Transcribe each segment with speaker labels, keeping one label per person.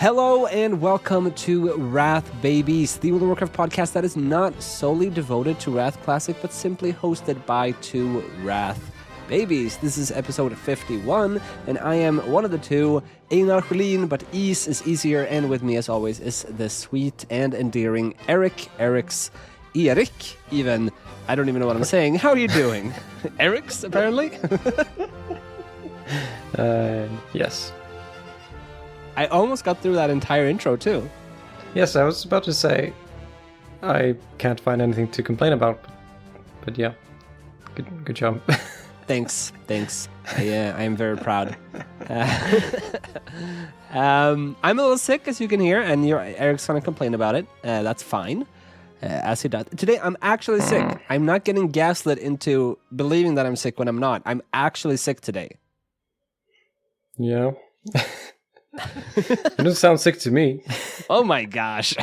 Speaker 1: Hello and welcome to Wrath Babies, the World of Warcraft podcast that is not solely devoted to Wrath Classic, but simply hosted by two Wrath Babies. This is episode 51, and I am one of the two, Einar Sjölin, but Ease is easier, and with me as always is the sweet and endearing Erik even. I don't even know what I'm saying. How are you doing? Eric's, apparently?
Speaker 2: Yes.
Speaker 1: I almost got through that entire intro, too.
Speaker 2: Yes, I was about to say I can't find anything to complain about, but yeah, good job.
Speaker 1: Thanks. I am very proud. I'm a little sick, as you can hear, and Eric's going to complain about it. That's fine, as he does. Today, I'm actually sick. I'm not getting gaslit into believing that I'm sick when I'm not. I'm actually sick today.
Speaker 2: Yeah. You don't sound sick to me.
Speaker 1: Oh my gosh.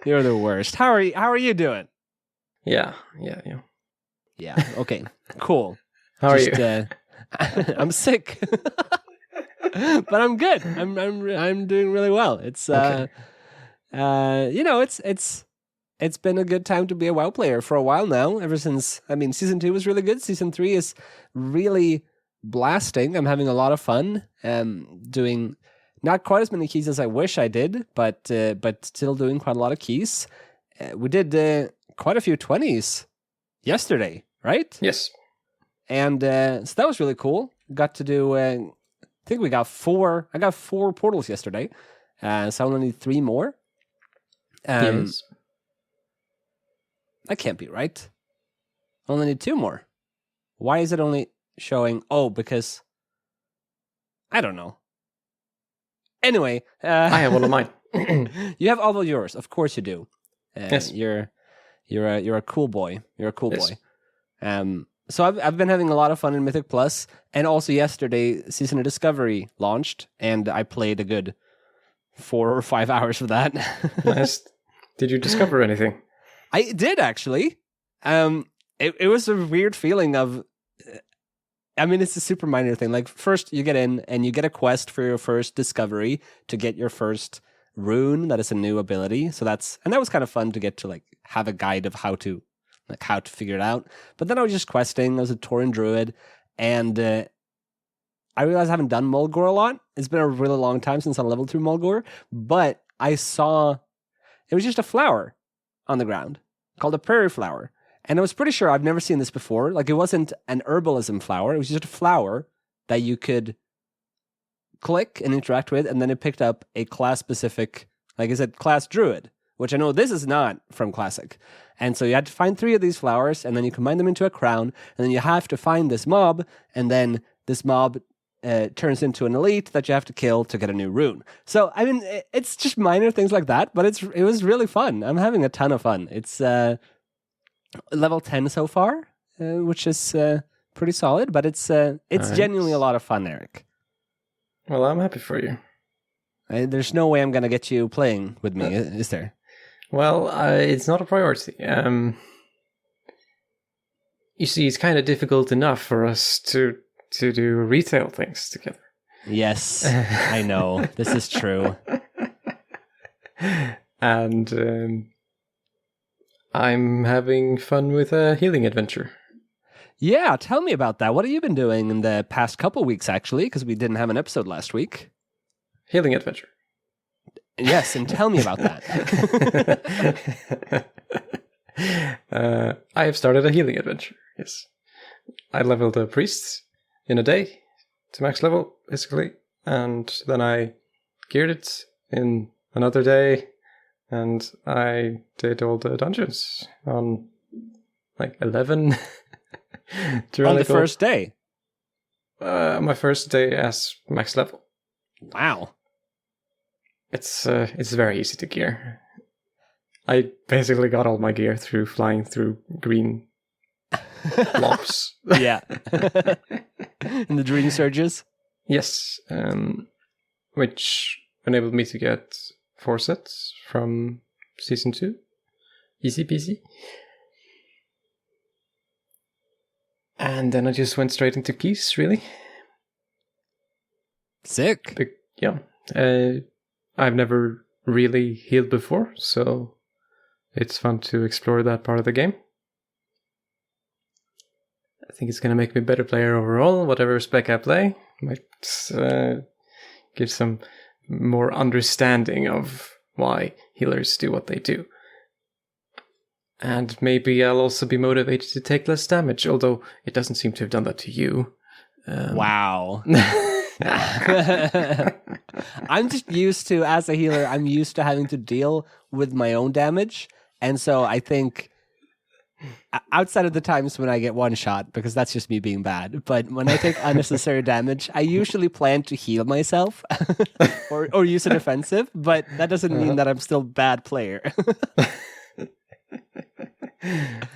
Speaker 1: You're the worst. How are you doing?
Speaker 2: Yeah.
Speaker 1: Yeah, okay. Cool.
Speaker 2: How are you?
Speaker 1: I'm sick. But I'm good. I'm doing really well. It's
Speaker 2: Okay.
Speaker 1: It's been a good time to be a WoW player for a while now. Ever since, season 2 was really good. Season 3 is really blasting. I'm having a lot of fun. Doing not quite as many keys as I wish I did, but still doing quite a lot of keys. We did quite a few 20s yesterday, right?
Speaker 2: Yes.
Speaker 1: And so that was really cool. Got to do. I think we got 4. I got 4 portals yesterday, so I only need 3 more.
Speaker 2: Yes.
Speaker 1: That can't be right. I only need 2 more. Why is it only showing? Oh, because I don't know. Anyway,
Speaker 2: I have one of mine.
Speaker 1: You have all of yours. Of course you do.
Speaker 2: Yes.
Speaker 1: You're a cool boy. You're a cool
Speaker 2: Yes.
Speaker 1: boy. So I've been having a lot of fun in Mythic Plus, and also yesterday Season of Discovery launched, and I played a good 4 or 5 hours of that.
Speaker 2: Nice. Did you discover anything?
Speaker 1: I did actually. It was a weird feeling of. It's a super minor thing. Like, first you get in and you get a quest for your first discovery to get your first rune. That is a new ability. So that was kind of fun to get to like have a guide of how to figure it out. But then I was just questing. I was a Tauren druid, and I realized I haven't done Mulgore a lot. It's been a really long time since I leveled through Mulgore, but I saw it was just a flower on the ground called a prairie flower. And I was pretty sure I've never seen this before. Like, it wasn't an herbalism flower. It was just a flower that you could click and interact with. And then it picked up a class-specific, like I said, class druid, which I know this is not from Classic. And so you had to find 3 of these flowers, and then you combine them into a crown. And then you have to find this mob, and then this mob turns into an elite that you have to kill to get a new rune. So, it's just minor things like that, but it was really fun. I'm having a ton of fun. It's level 10 so far, which is pretty solid, but it's
Speaker 2: Nice.
Speaker 1: Genuinely a lot of fun, Eric.
Speaker 2: Well, I'm happy for you.
Speaker 1: There's no way I'm going to get you playing with me, is there?
Speaker 2: Well, it's not a priority. You see, it's kind of difficult enough for us to do retail things together.
Speaker 1: Yes, I know. This is true.
Speaker 2: And I'm having fun with a healing adventure.
Speaker 1: Yeah, tell me about that. What have you been doing in the past couple weeks, actually? Because we didn't have an episode last week.
Speaker 2: Healing adventure.
Speaker 1: Yes, and tell me about that.
Speaker 2: I have started a healing adventure, yes. I leveled a priest in a day to max level, basically. And then I geared it in another day. And I did all the dungeons on like 11.
Speaker 1: On the first day?
Speaker 2: My first day as max level.
Speaker 1: Wow.
Speaker 2: It's very easy to gear. I basically got all my gear through flying through green blobs.
Speaker 1: Yeah. And the dream surges?
Speaker 2: Yes. Which enabled me to get 4 sets from season 2. Easy peasy. And then I just went straight into keys, really.
Speaker 1: Sick.
Speaker 2: Yeah. I've never really healed before, so it's fun to explore that part of the game. I think it's going to make me a better player overall, whatever spec I play. Might give some more understanding of why healers do what they do. And maybe I'll also be motivated to take less damage, although it doesn't seem to have done that to you.
Speaker 1: Wow. I'm just used to, as a healer, I'm used to having to deal with my own damage. And so I think outside of the times when I get one shot, because that's just me being bad, but when I take unnecessary damage, I usually plan to heal myself or use a defensive, but that doesn't mean that I'm still a bad player.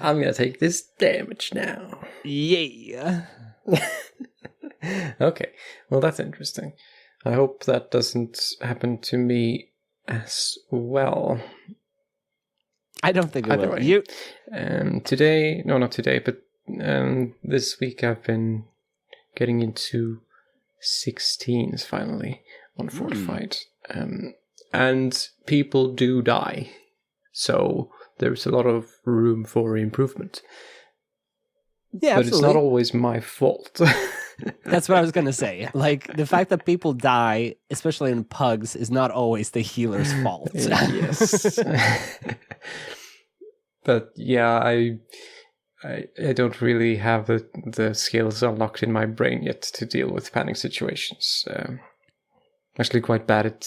Speaker 2: I'm going to take this damage now.
Speaker 1: Yeah.
Speaker 2: Okay, well, that's interesting. I hope that doesn't happen to me as well.
Speaker 1: I don't think it
Speaker 2: Either
Speaker 1: will.
Speaker 2: way. Today, no, not today, but this week I've been getting into 16s finally on Fortified. And people do die. So there's a lot of room for improvement.
Speaker 1: Yeah,
Speaker 2: but
Speaker 1: absolutely.
Speaker 2: It's not always my fault.
Speaker 1: That's what I was going to say. Like, the fact that people die, especially in pugs, is not always the healer's fault.
Speaker 2: Yes. But yeah, I don't really have the skills unlocked in my brain yet to deal with panic situations. I'm actually quite bad at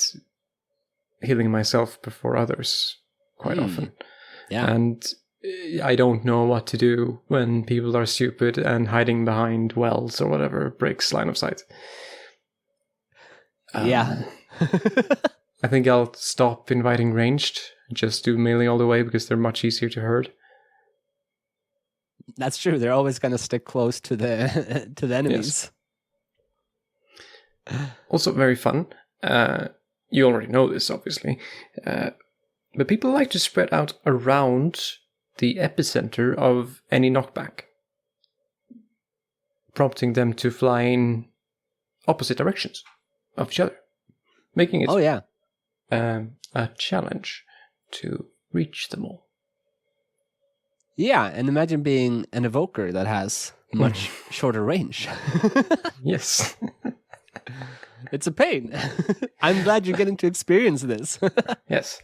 Speaker 2: healing myself before others quite often.
Speaker 1: Yeah.
Speaker 2: And I don't know what to do when people are stupid and hiding behind wells or whatever breaks line of sight.
Speaker 1: Yeah.
Speaker 2: I think I'll stop inviting ranged, just do melee all the way because they're much easier to herd.
Speaker 1: That's true. They're always going to stick close to the enemies.
Speaker 2: Yes. Also very fun. You already know this, obviously. But people like to spread out around the epicenter of any knockback, prompting them to fly in opposite directions of each other, making it a challenge to reach them all.
Speaker 1: Yeah, and imagine being an evoker that has much shorter range.
Speaker 2: Yes.
Speaker 1: It's a pain. I'm glad you're getting to experience this.
Speaker 2: Yes.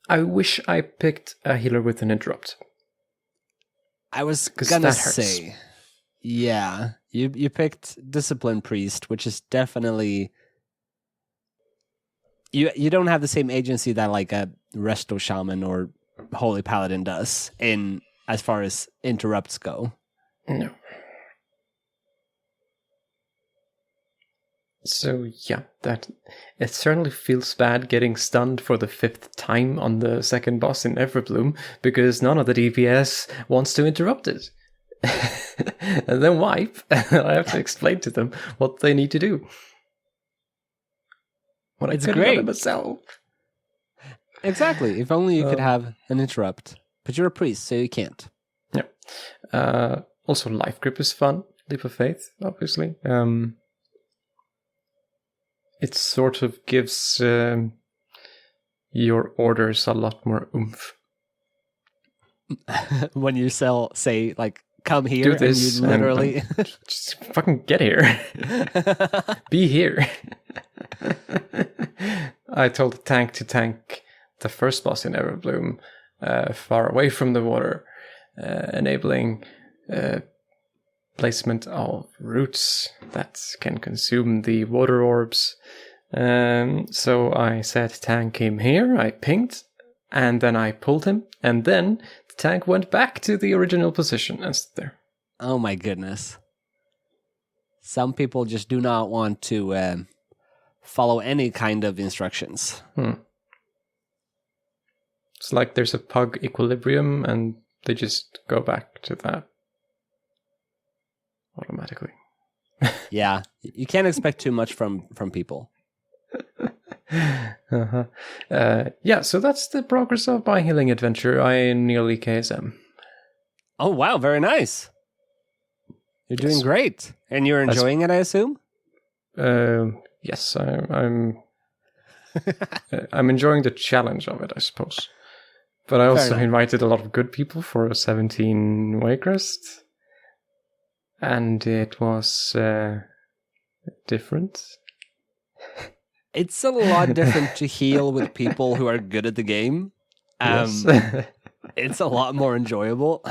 Speaker 2: I wish I picked a healer with an interrupt.
Speaker 1: I was gonna say, yeah, you picked Discipline Priest, which is definitely you don't have the same agency that like a Resto Shaman or Holy Paladin does in as far as interrupts go.
Speaker 2: No. So yeah, that it certainly feels bad getting stunned for the 5th time on the second boss in Everbloom because none of the DPS wants to interrupt it. And then wipe, and I have to explain to them what they need to do. When
Speaker 1: It's
Speaker 2: I could've done
Speaker 1: great.
Speaker 2: it myself.
Speaker 1: Exactly. If only you could have an interrupt, but you're a priest, so you can't.
Speaker 2: Yeah. Also, Life Grip is fun. Leap of Faith, obviously. It sort of gives your orders a lot more oomph.
Speaker 1: When you say, like, come here,
Speaker 2: Do this,
Speaker 1: and you literally...
Speaker 2: just fucking get here. Be here. I told the tank to tank the first boss in Everbloom far away from the water, enabling placement of roots that can consume the water orbs. So I said tank came here, I pinged, and then I pulled him, and then the tank went back to the original position and stood there.
Speaker 1: Oh my goodness. Some people just do not want to follow any kind of instructions.
Speaker 2: It's like there's a pug equilibrium and they just go back to that automatically.
Speaker 1: Yeah, you can't expect too much from people.
Speaker 2: Yeah, so that's the progress of my healing adventure. I nearly KSM.
Speaker 1: Oh wow, very nice. You're doing great. And you're enjoying it, I assume?
Speaker 2: Yes, I'm enjoying the challenge of it, I suppose. But I also invited a lot of good people for a 17 Waycrest. And it was different.
Speaker 1: It's a lot different to heal with people who are good at the game.
Speaker 2: Yes.
Speaker 1: It's a lot more enjoyable.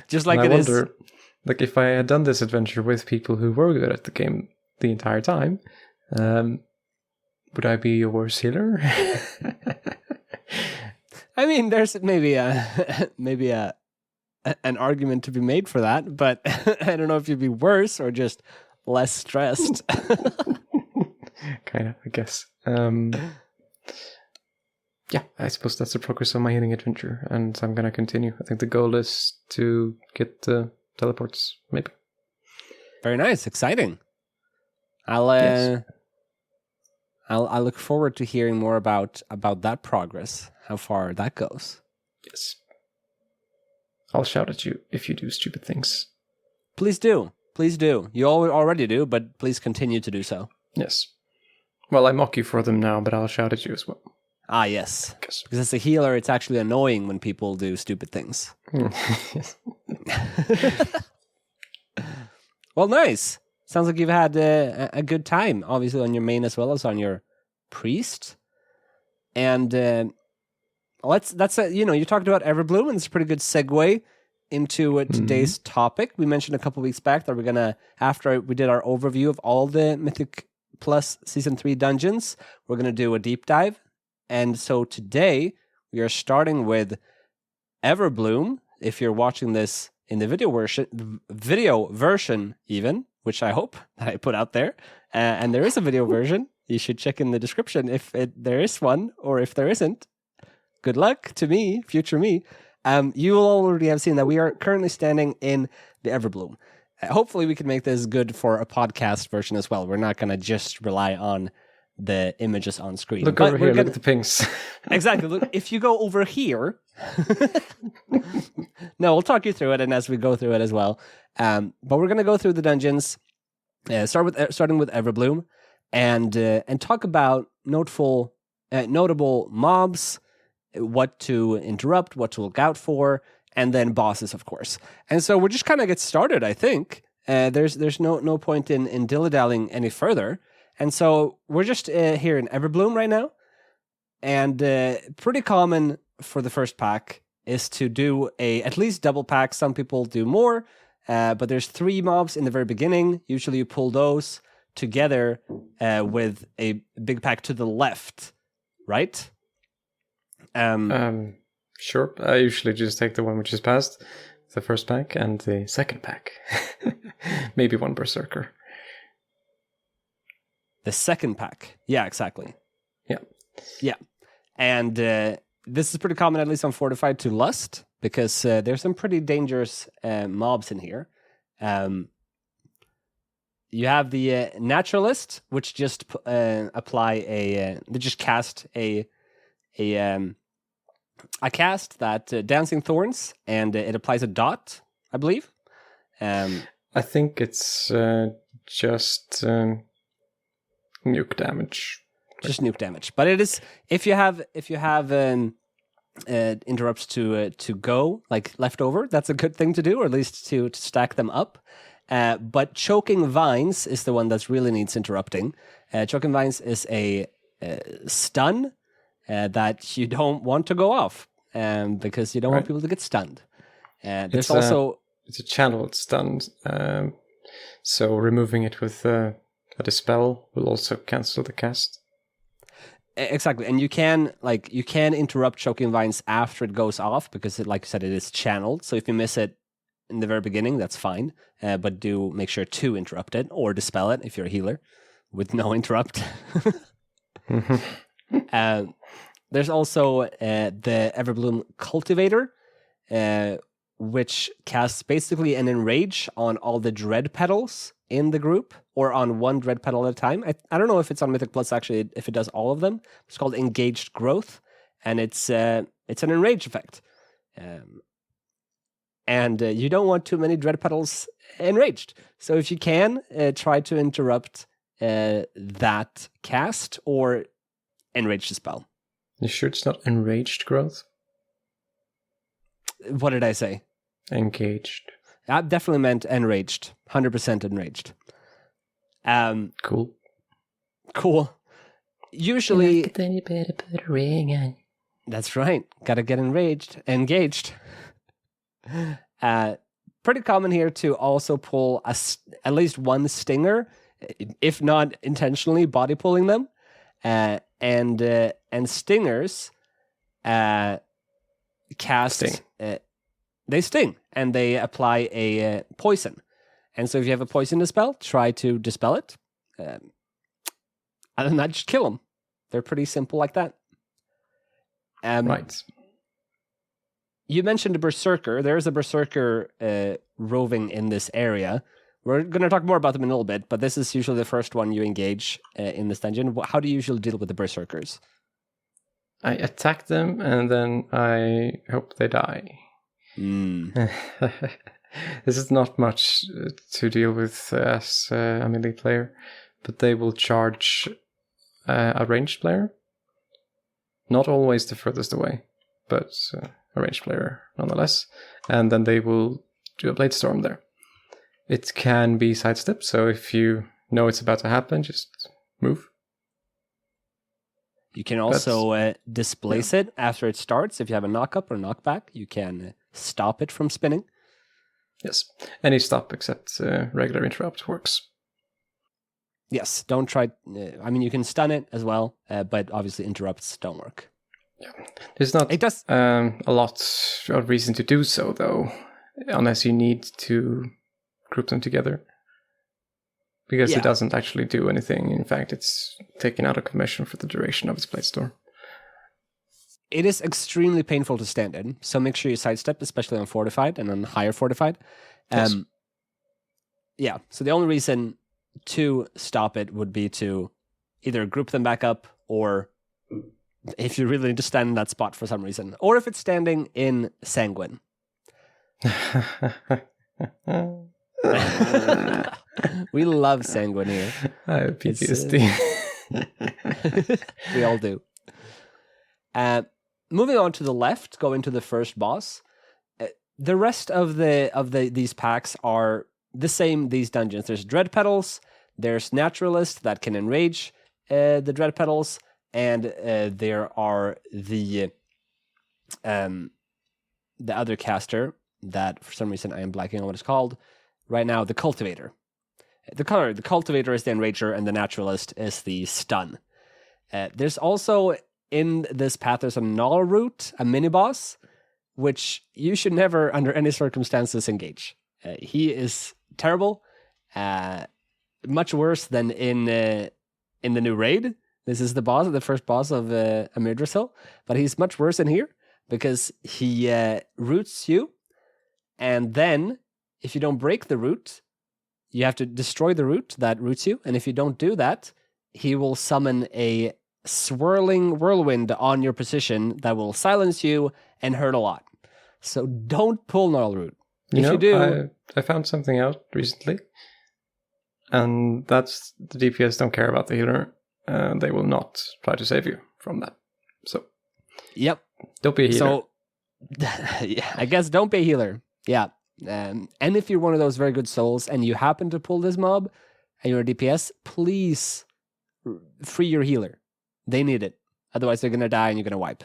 Speaker 1: Just like
Speaker 2: and
Speaker 1: it
Speaker 2: I
Speaker 1: is.
Speaker 2: wonder, like, if I had done this adventure with people who were good at the game the entire time, would I be a worse healer?
Speaker 1: I mean, there's maybe an argument to be made for that, but I don't know if you'd be worse or just less stressed.
Speaker 2: Kind of, I guess. Yeah, I suppose that's the progress of my healing adventure, and I'm gonna continue. I think the goal is to get the teleports, maybe.
Speaker 1: Very nice, exciting. I'll look forward to hearing more about that progress, how far that goes.
Speaker 2: Yes. I'll shout at you if you do stupid things.
Speaker 1: Please do. Please do. You already do, but please continue to do so.
Speaker 2: Yes. Well, I mock you for them now, but I'll shout at you as well.
Speaker 1: Ah, yes. Because as a healer, it's actually annoying when people do stupid things. Well, nice. Sounds like you've had a good time, obviously, on your main as well as on your priest. And you talked about Everbloom, and it's a pretty good segue into today's topic. We mentioned a couple weeks back that we're going to, after we did our overview of all the Mythic Plus Season 3 dungeons, we're going to do a deep dive. And so today, we are starting with Everbloom. If you're watching this in the video version even, which I hope that I put out there, and there is a video version, you should check in the description if there is one, or if there isn't. Good luck to me, future me. You will already have seen that we are currently standing in the Everbloom. Hopefully we can make this good for a podcast version as well. We're not going to just rely on the images on screen.
Speaker 2: Look over here, look at the pinks.
Speaker 1: Exactly. Look, if you go over here... No, we'll talk you through it, and as we go through it as well. But we're going to go through the dungeons, starting with Everbloom, and talk about notable mobs, what to interrupt, what to look out for, and then bosses, of course. And so we're just kind of get started, I think. There's no point in dilly-dallying any further. And so we're just here in Everbloom right now. And pretty common for the first pack is to do at least double pack. Some people do more, but there's 3 mobs in the very beginning. Usually you pull those together with a big pack to the left, right?
Speaker 2: Sure. I usually just take the one which is past the first pack and the second pack. Maybe one berserker.
Speaker 1: The second pack. Yeah, exactly. Yeah. And this is pretty common, at least on Fortified, to Lust, because there's some pretty dangerous mobs in here. You have the Naturalist, which just apply they just cast a cast that Dancing Thorns, and it applies a dot, I believe.
Speaker 2: I think it's just nuke damage.
Speaker 1: Just nuke damage, but it is if you have interrupts to go like leftover. That's a good thing to do, or at least to stack them up. But Choking Vines is the one that really needs interrupting. Choking Vines is a stun that you don't want to go off, because you don't want people to get stunned. There's
Speaker 2: it's a channeled stun, so removing it with a dispel will also cancel the cast.
Speaker 1: Exactly, and you can interrupt Choking Vines after it goes off because, like you said, it is channeled. So if you miss it in the very beginning, that's fine. But do make sure to interrupt it or dispel it if you're a healer with no interrupt. There's also the Everbloom Cultivator, which casts basically an enrage on all the dread petals in the group, or on one dread petal at a time. I don't know if it's on Mythic Plus actually, if it does all of them. It's called Engaged Growth, and it's an enrage effect. And you don't want too many dread petals enraged. So if you can, try to interrupt that cast or enrage the spell.
Speaker 2: You sure it's not enraged growth?
Speaker 1: What did I say?
Speaker 2: Engaged.
Speaker 1: I definitely meant enraged. 100% enraged.
Speaker 2: Cool.
Speaker 1: Cool. Usually...
Speaker 2: Then you better put a ring on.
Speaker 1: That's right. Gotta get engaged. Pretty common here to also pull at least one stinger, if not intentionally body pulling them. And stingers cast...
Speaker 2: Sting.
Speaker 1: They sting, and they apply a poison. And so if you have a poison spell, try to dispel it. Other than that, just kill them. They're pretty simple like that.
Speaker 2: Right.
Speaker 1: You mentioned a berserker. There's a berserker roving in this area. We're going to talk more about them in a little bit, but this is usually the first one you engage in this dungeon. How do you usually deal with the berserkers?
Speaker 2: I attack them, and then I hope they die. This is not much to deal with as a melee player, but they will charge a ranged player. Not always the furthest away, but a ranged player nonetheless. And then they will do a blade storm there. It can be sidestep, so if you know it's about to happen, just move.
Speaker 1: You can also displace it after it starts. If you have a knock-up or knockback, you can stop it from spinning.
Speaker 2: Yes, any stop except regular interrupt works.
Speaker 1: Yes, don't try... you can stun it as well, but obviously interrupts don't work.
Speaker 2: Yeah. There's not
Speaker 1: it does.
Speaker 2: A lot of reason to do so, though, unless you need to group them together. Because it doesn't actually do anything. In fact, it's taken out of commission for the duration of its blade storm.
Speaker 1: It is extremely painful to stand in, so make sure you sidestep, especially on fortified and on higher fortified.
Speaker 2: Yes.
Speaker 1: Yeah, so the only reason to stop it would be to either group them back up, or if you really need to stand in that spot for some reason, or if it's standing in Sanguine. We love Sanguine here.
Speaker 2: I have PTSD.
Speaker 1: We all do. Moving on to the left, going to the first boss. The rest of these packs are the same. These dungeons. There's Dread Petals. There's Naturalist that can enrage the Dread Petals, and there are the other caster that for some reason I am blanking on what it's called right now. The Cultivator. The Cultivator is the enrager, and the Naturalist is the stun. There's also in this path there's a Null Root, a mini boss, which you should never, under any circumstances, engage. He is terrible, much worse than in the new raid. This is the first boss of Amyrdrasil, but he's much worse in here because he roots you, and then if you don't break the root, you have to destroy the root that roots you, and if you don't do that, he will summon a swirling whirlwind on your position that will silence you and hurt a lot. So don't pull Gnarl Root. If you do...
Speaker 2: I found something out recently, and that's the DPS don't care about the healer. They will not try to save you from that. So,
Speaker 1: yep.
Speaker 2: Don't be a healer.
Speaker 1: So, yeah, I guess don't be a healer. Yeah. And if you're one of those very good souls and you happen to pull this mob and you're a DPS, please free your healer. They need it. Otherwise, they're going to die and you're going to wipe.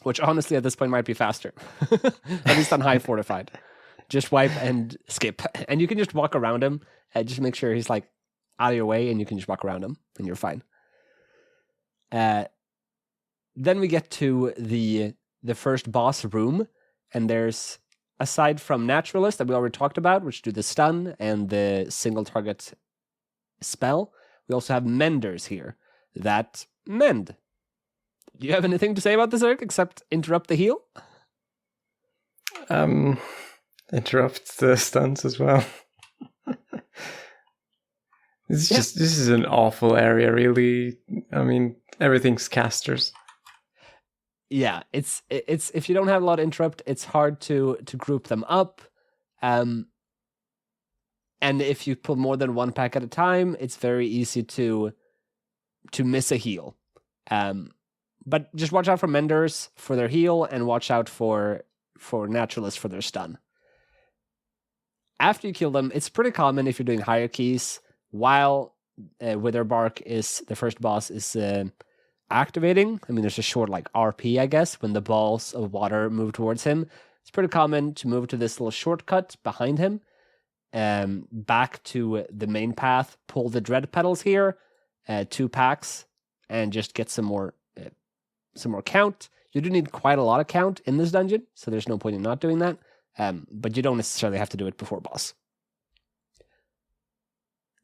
Speaker 1: Which honestly, at this point, might be faster. At least on high fortified. Just wipe and skip. And you can just walk around him. Just make sure he's like out of your way and you can just walk around him and you're fine. Then we get to the first boss room. And there's, aside from Naturalist that we already talked about, which do the stun and the single target spell, we also have Menders here that mend. Do you have anything to say about this, Eric, except interrupt the heal?
Speaker 2: Interrupt the stuns as well. This is an awful area, really. I mean, everything's casters.
Speaker 1: Yeah, it's if you don't have a lot of interrupt, it's hard to group them up. And And if you pull more than one pack at a time, it's very easy to miss a heal. But just watch out for Menders for their heal, and watch out for Naturalists for their stun. After you kill them, it's pretty common if you're doing hierarchies, while Witherbark is the first boss is activating. I mean, there's a short like RP, I guess, when the balls of water move towards him. It's pretty common to move to this little shortcut behind him, back to the main path, pull the dread petals here, 2 packs, and just get some more count. You do need quite a lot of count in this dungeon, so there's no point in not doing that. But you don't necessarily have to do it before boss.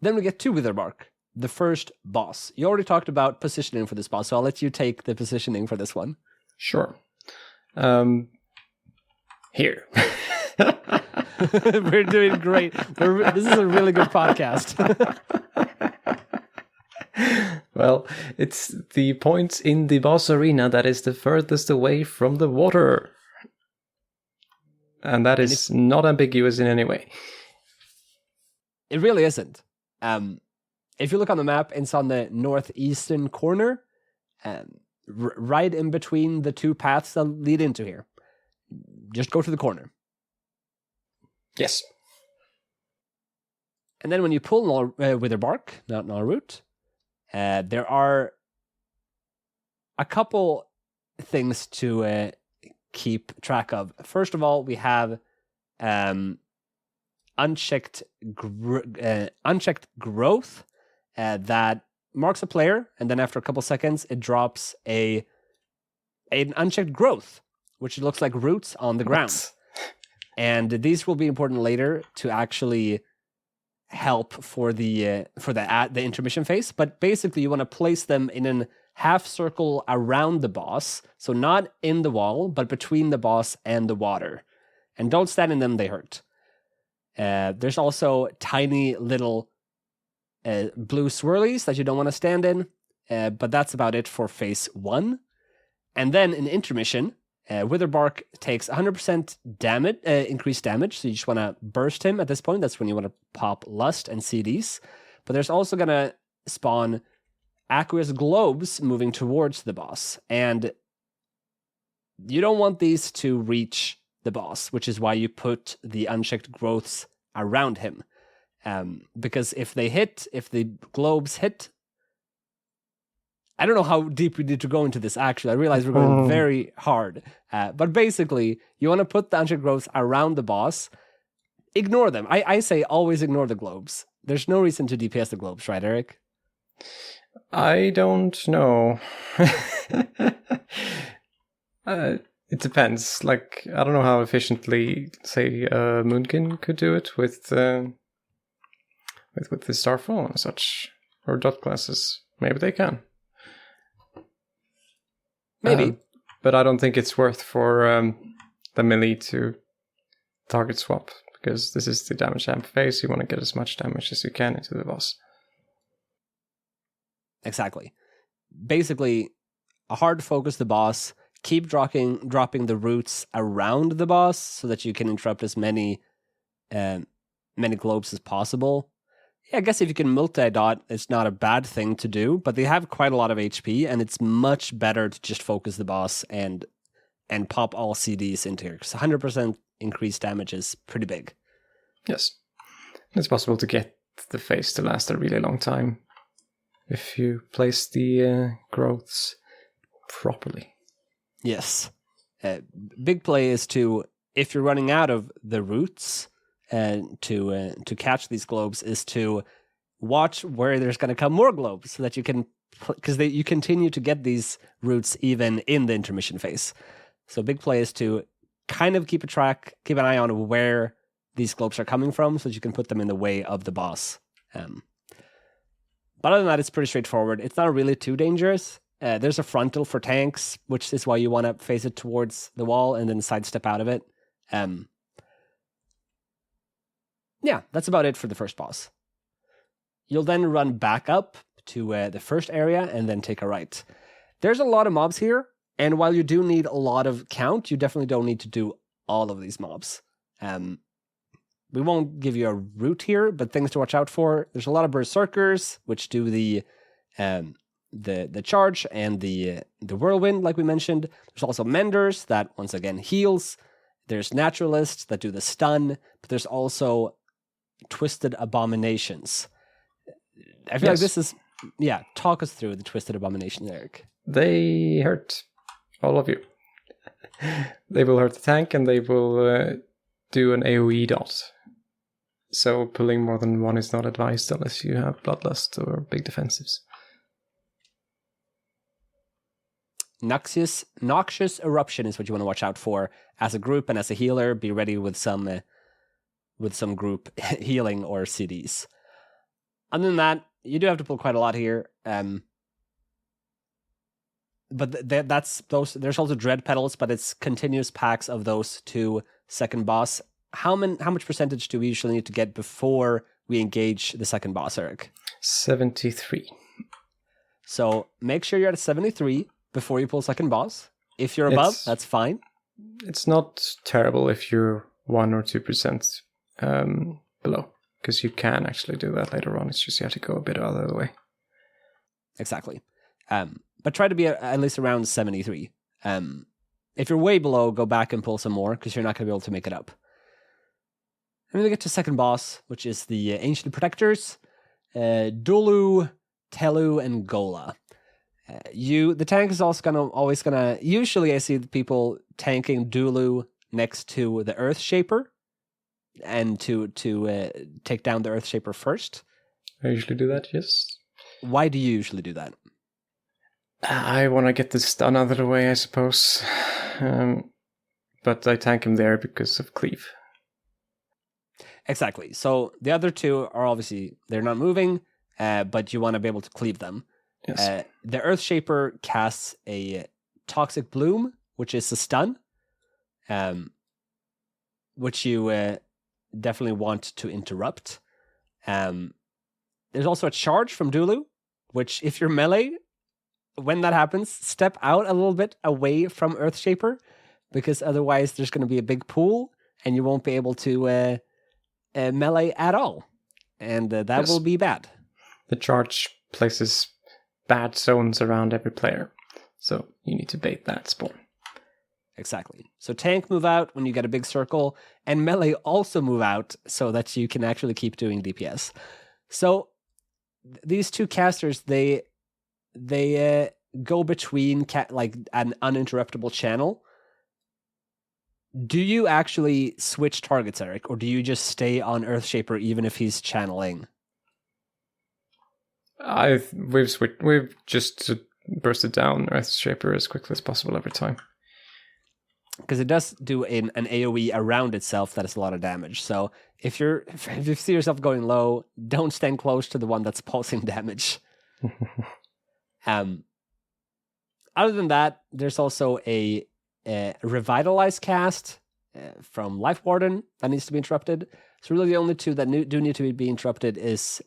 Speaker 1: Then we get to Witherbark, the first boss. You already talked about positioning for this boss, so I'll let you take the positioning for this one.
Speaker 2: Sure. Here.
Speaker 1: We're doing great. This is a really good podcast.
Speaker 2: Well, it's the point in the boss arena that is the furthest away from the water. And that is not ambiguous in any way.
Speaker 1: It really isn't. If you look on the map, it's on the northeastern corner, right in between the 2 paths that lead into here. Just go to the corner.
Speaker 2: Yes.
Speaker 1: And then when you pull Witherbark, not Gnawroot, there are a couple things to keep track of. First of all, we have unchecked growth that marks a player, and then after a couple seconds, it drops an unchecked growth, which looks like roots on the ground. And these will be important later to actually help for the intermission phase. But basically, you want to place them in a half circle around the boss, so not in the wall, but between the boss and the water. And don't stand in them; they hurt. There's also tiny little blue swirlies that you don't want to stand in, but that's about it for phase 1. And then in intermission, Witherbark takes 100% damage, increased damage, so you just want to burst him at this point. That's when you want to pop Lust and CDs. But there's also going to spawn aqueous globes moving towards the boss, and you don't want these to reach the boss, which is why you put the unchecked growths around him. Because if the globes hit, I don't know how deep we need to go into this, actually. I realize we're going very hard. But basically, you want to put the unchecked growths around the boss. Ignore them. I say always ignore the globes. There's no reason to DPS the globes, right, Eric?
Speaker 2: I don't know. It depends. Like, I don't know how efficiently, say, Moonkin could do it with the Starfall and such, or dot classes. Maybe they can.
Speaker 1: Maybe.
Speaker 2: But I don't think it's worth for the melee to target swap, because this is the damage amp phase. You want to get as much damage as you can into the boss.
Speaker 1: Exactly. Basically, hard focus the boss. Keep dropping the roots around the boss so that you can interrupt as many globes as possible. Yeah, I guess if you can multi-dot, it's not a bad thing to do, but they have quite a lot of HP, and it's much better to just focus the boss and pop all CDs into here, because 100% increased damage is pretty big.
Speaker 2: Yes. It's possible to get the phase to last a really long time if you place the growths properly.
Speaker 1: Yes. Big play is to, if you're running out of the roots, to catch these globes, is to watch where there's going to come more globes, so that you can, because you continue to get these roots even in the intermission phase. So big play is to kind of keep an eye on where these globes are coming from, so that you can put them in the way of the boss. But other than that, it's pretty straightforward. It's not really too dangerous. There's a frontal for tanks, which is why you want to face it towards the wall and then sidestep out of it. Yeah, that's about it for the first boss. You'll then run back up to the first area and then take a right. There's a lot of mobs here, and while you do need a lot of count, you definitely don't need to do all of these mobs. we won't give you a route here, but things to watch out for. There's a lot of berserkers, which do the charge and the whirlwind, like we mentioned. There's also menders that once again heals. There's naturalists that do the stun, but there's also twisted abominations. I feel like this is talk us through the twisted abominations, Eric.
Speaker 2: They hurt all of you. They will hurt the tank, and they will do an AoE dot. So pulling more than one is not advised unless you have bloodlust or big defensives.
Speaker 1: Noxious eruption is what you want to watch out for as a group, and as a healer, be ready with some group healing or CDs. Other than that, you do have to pull quite a lot here. But that's those. There's also dread petals, but it's continuous packs of those to second boss. How much percentage do we usually need to get before we engage the second boss, Eric?
Speaker 2: 73.
Speaker 1: So make sure you're at 73 before you pull second boss. If you're above, that's fine.
Speaker 2: It's not terrible if you're 1 or 2% below, because you can actually do that later on. It's just you have to go a bit out of the way.
Speaker 1: Exactly. But try to be at least around 73. If you're way below, go back and pull some more, because you're not going to be able to make it up. And then we get to second boss, which is the Ancient Protectors, Dulu, Telu, and Gola. The tank is also always gonna. Usually, I see people tanking Dulu next to the Earth Shaper, and to take down the Earth Shaper first.
Speaker 2: I usually do that. Yes.
Speaker 1: Why do you usually do that?
Speaker 2: I want to get the stun out of the way, I suppose. But I tank him there because of cleave.
Speaker 1: Exactly. So the other two are obviously, they're not moving, but you want to be able to cleave them.
Speaker 2: Yes.
Speaker 1: The Earth Shaper casts a Toxic Bloom, which is a stun, which you definitely want to interrupt. There's also a charge from Dulu, which if you're melee, when that happens, step out a little bit away from Earth Shaper, because otherwise there's going to be a big pool and you won't be able to melee at all. And that will be bad.
Speaker 2: The charge places bad zones around every player, so you need to bait that spawn.
Speaker 1: Exactly. So tank move out when you get a big circle, and melee also move out so that you can actually keep doing DPS. So these two casters, they go between like an uninterruptible channel. Do you actually switch targets, Eric, or do you just stay on Earthshaper even if he's channeling?
Speaker 2: We've just bursted down Earthshaper as quickly as possible every time.
Speaker 1: Because it does do an AoE around itself that is a lot of damage. So if you see yourself going low, don't stand close to the one that's pulsing damage. Other than that, there's also a Revitalize cast from Life Warden that needs to be interrupted. So really the only two that do need to be interrupted is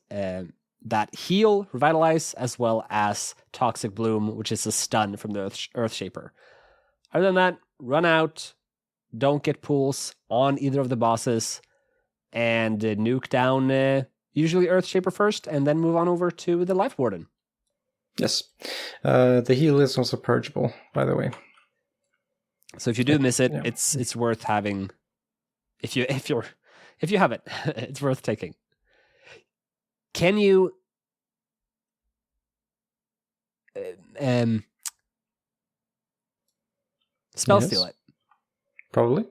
Speaker 1: that Heal, Revitalize, as well as Toxic Bloom, which is a stun from the Earthshaper. Other than that, run out, don't get pools on either of the bosses, and nuke down usually Earthshaper first, and then move on over to the Life Warden.
Speaker 2: Yes. The heal is also purgeable, by the way.
Speaker 1: So if you do miss it, it's worth having. If you have it, it's worth taking. Can you spell steal it?
Speaker 2: Probably.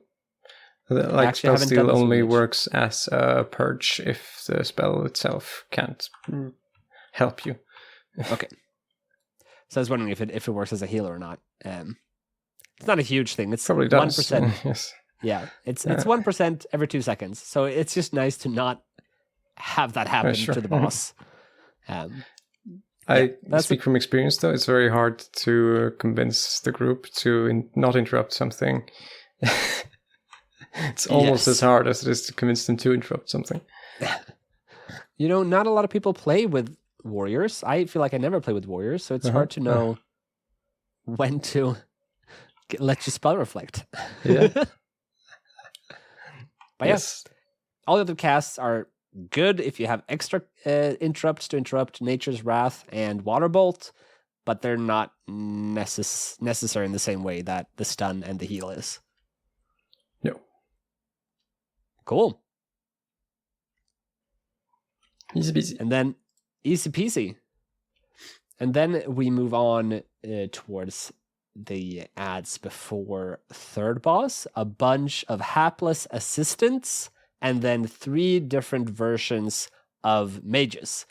Speaker 2: Like spell steal only works as a purge if the spell itself can't help you.
Speaker 1: Okay. So I was wondering if it works as a healer or not. It's not a huge thing. It's
Speaker 2: probably
Speaker 1: 1%.
Speaker 2: Yes.
Speaker 1: Yeah, it's 1% every 2 seconds. So it's just nice to not have that happen to the boss.
Speaker 2: I speak from experience, though. It's very hard to convince the group to not interrupt something. It's almost as hard as it is to convince them to interrupt something.
Speaker 1: Not a lot of people play with warriors. I feel like I never play with warriors, so it's hard to know when to let your spell reflect.
Speaker 2: Yeah.
Speaker 1: But yes. All the other casts are good if you have extra interrupts to interrupt Nature's Wrath and Water Bolt, but they're not necessary in the same way that the stun and the heal is.
Speaker 2: No.
Speaker 1: Cool.
Speaker 2: Easy peasy.
Speaker 1: And then easy peasy. And then we move on towards the ads before third boss, a bunch of hapless assistants, and then 3 different versions of mages.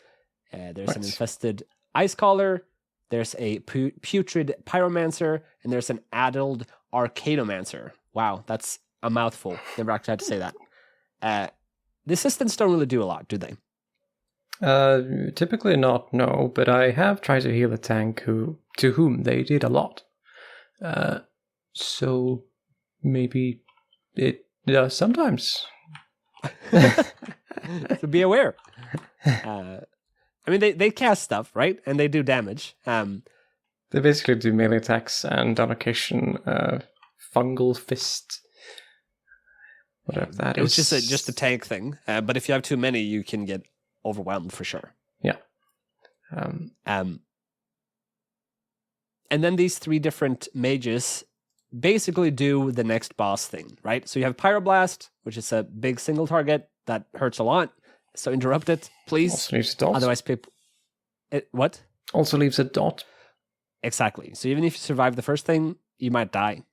Speaker 1: There's an infested ice collar, there's a putrid pyromancer, and there's an addled arcanomancer. Wow, that's a mouthful. Never actually had to say that. The assistants don't really do a lot, do they?
Speaker 2: Typically not, no, but I have tried to heal a tank to whom they did a lot. So maybe it does sometimes.
Speaker 1: So be aware. I mean, they cast stuff, right? And they do damage.
Speaker 2: They basically do melee attacks and on occasion fungal fist. Whatever that is.
Speaker 1: It's just a tank thing. But if you have too many, you can get overwhelmed for sure.
Speaker 2: Yeah.
Speaker 1: And then these 3 different mages basically do the next boss thing, right? So you have Pyroblast, which is a big single target that hurts a lot. So interrupt it, please.
Speaker 2: Also leaves a dot.
Speaker 1: Otherwise, people... What?
Speaker 2: Also leaves a dot.
Speaker 1: Exactly. So even if you survive the first thing, you might die.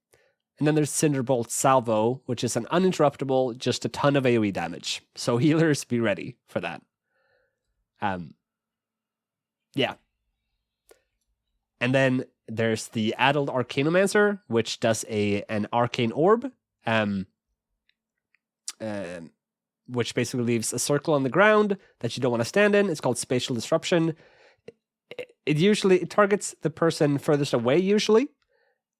Speaker 1: And then there's Cinderbolt Salvo, which is an uninterruptible, just a ton of AoE damage. So healers, be ready for that. Yeah. And then there's the Addled Arcanomancer, which does an arcane orb, which basically leaves a circle on the ground that you don't want to stand in. It's called Spatial Disruption. It targets the person furthest away, usually.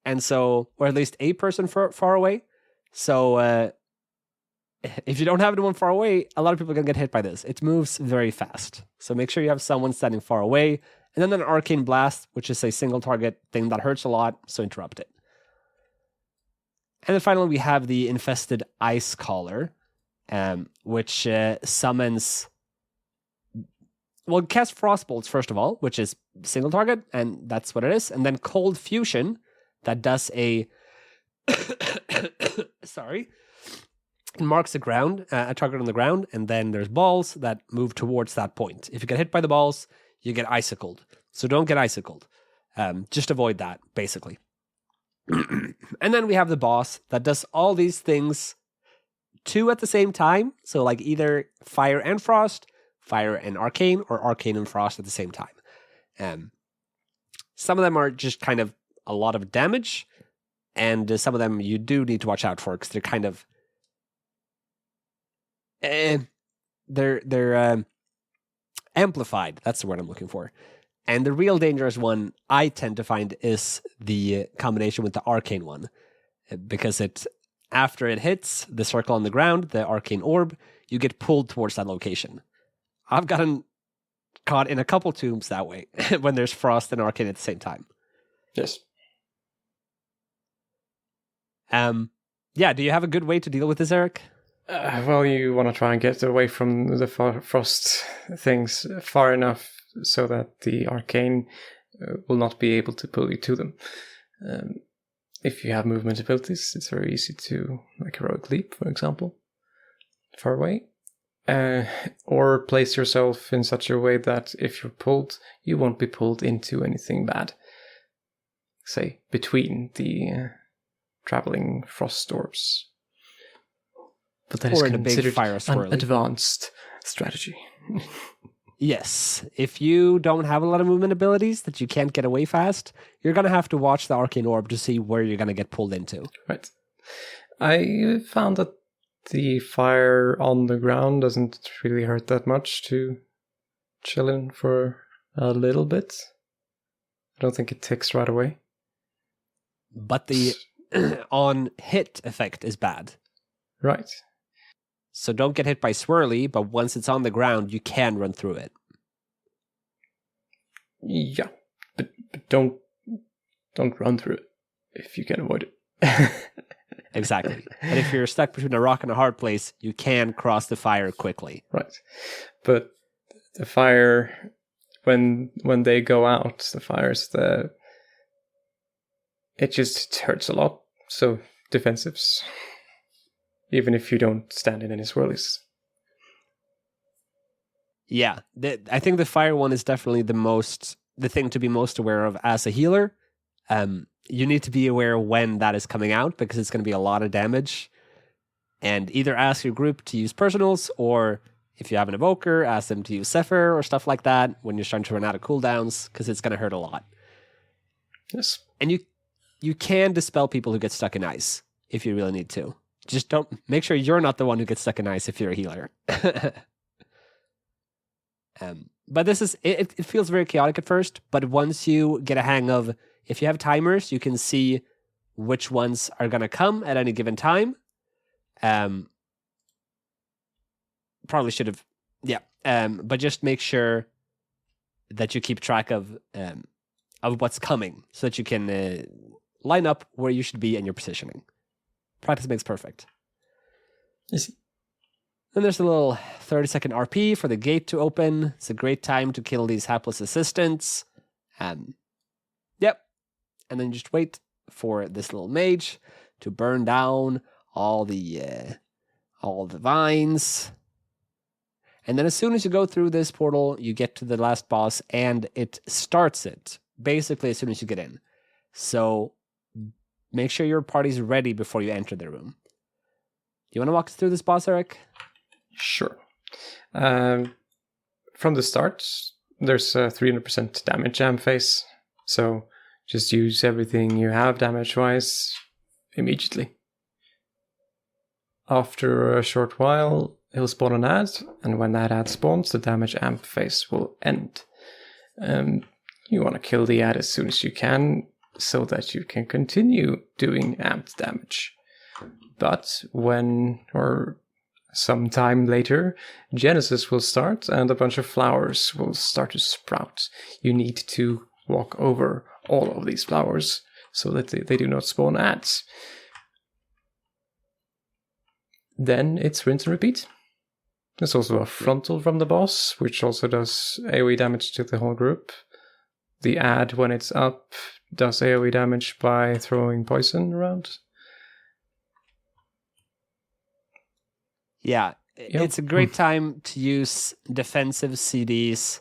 Speaker 1: And so, or at least a person far away. So, if you don't have anyone far away, a lot of people are going to get hit by this. It moves very fast. So make sure you have someone standing far away. And then an Arcane Blast, which is a single target thing that hurts a lot, so interrupt it. And then finally, we have the Infested Ice Collar, which summons... Well, cast Frostbolts, first of all, which is single target, and that's what it is. And then Cold Fusion, that does a... Sorry. It marks the ground, a target on the ground, and then there's balls that move towards that point. If you get hit by the balls, you get icicled. So don't get icicled. Just avoid that, basically. And then we have the boss that does all these things 2 at the same time. So like either fire and frost, fire and arcane, or arcane and frost at the same time. Some of them are just kind of a lot of damage, and some of them you do need to watch out for because they're kind of... they're amplified. That's the word I'm looking for. And the real dangerous one I tend to find is the combination with the arcane one, because after it hits the circle on the ground, the arcane orb, you get pulled towards that location. I've gotten caught in a couple tombs that way when there's frost and arcane at the same time.
Speaker 2: Yes.
Speaker 1: Yeah. Do you have a good way to deal with this, Eric?
Speaker 2: Well, you want to try and get away from the frost things far enough so that the arcane will not be able to pull you to them. If you have movement abilities, it's very easy to, like Heroic Leap, for example, far away. Or place yourself in such a way that if you're pulled, you won't be pulled into anything bad. Say, between the traveling frost storms. But that is considered an advanced strategy.
Speaker 1: Yes. If you don't have a lot of movement abilities that you can't get away fast, you're going to have to watch the arcane orb to see where you're going to get pulled into.
Speaker 2: Right. I found that the fire on the ground doesn't really hurt that much to chill in for a little bit. I don't think it ticks right away.
Speaker 1: But the on hit effect is bad.
Speaker 2: Right.
Speaker 1: So don't get hit by swirly, but once it's on the ground, you can run through it.
Speaker 2: Yeah, but don't run through it if you can avoid it.
Speaker 1: Exactly. And if you're stuck between a rock and a hard place, you can cross the fire quickly.
Speaker 2: Right. But the fire, when they go out, the fires, it just hurts a lot. So defensives, even if you don't stand in any swirlies.
Speaker 1: Yeah, I think the fire one is definitely the thing to be most aware of as a healer. You need to be aware when that is coming out because it's going to be a lot of damage. And either ask your group to use personals, or if you have an evoker, ask them to use Zephyr or stuff like that when you're starting to run out of cooldowns, because it's going to hurt a lot.
Speaker 2: Yes.
Speaker 1: And you can dispel people who get stuck in ice if you really need to. Just don't make sure you're not the one who gets stuck in ice if you're a healer. But this is it feels very chaotic at first, but once you get a hang of, if you have timers, you can see which ones are going to come at any given time. Probably should have, but just make sure that you keep track of what's coming so that you can line up where you should be in your positioning. Practice makes perfect.
Speaker 2: Yes.
Speaker 1: Then there's a little 30-second RP for the gate to open. It's a great time to kill these hapless assistants. Yep. And then just wait for this little mage to burn down all the vines. And then as soon as you go through this portal, you get to the last boss, and it starts it basically as soon as you get in. So make sure your party's ready before you enter the room. You want to walk us through this boss, Eric?
Speaker 2: Sure. From the start, there's a 300% damage jam phase. So just use everything you have damage-wise immediately. After a short while, he'll spawn an ad, and when that ad spawns, the damage amp phase will end. You want to kill the ad as soon as you can, so that you can continue doing amped damage. But sometime later, Genesis will start, and a bunch of flowers will start to sprout. You need to walk over all of these flowers, so that they do not spawn ads. Then it's rinse and repeat. There's also a frontal from the boss, which also does AoE damage to the whole group. The ad, when it's up, does AoE damage by throwing poison around.
Speaker 1: Yeah, It's a great time to use defensive CDs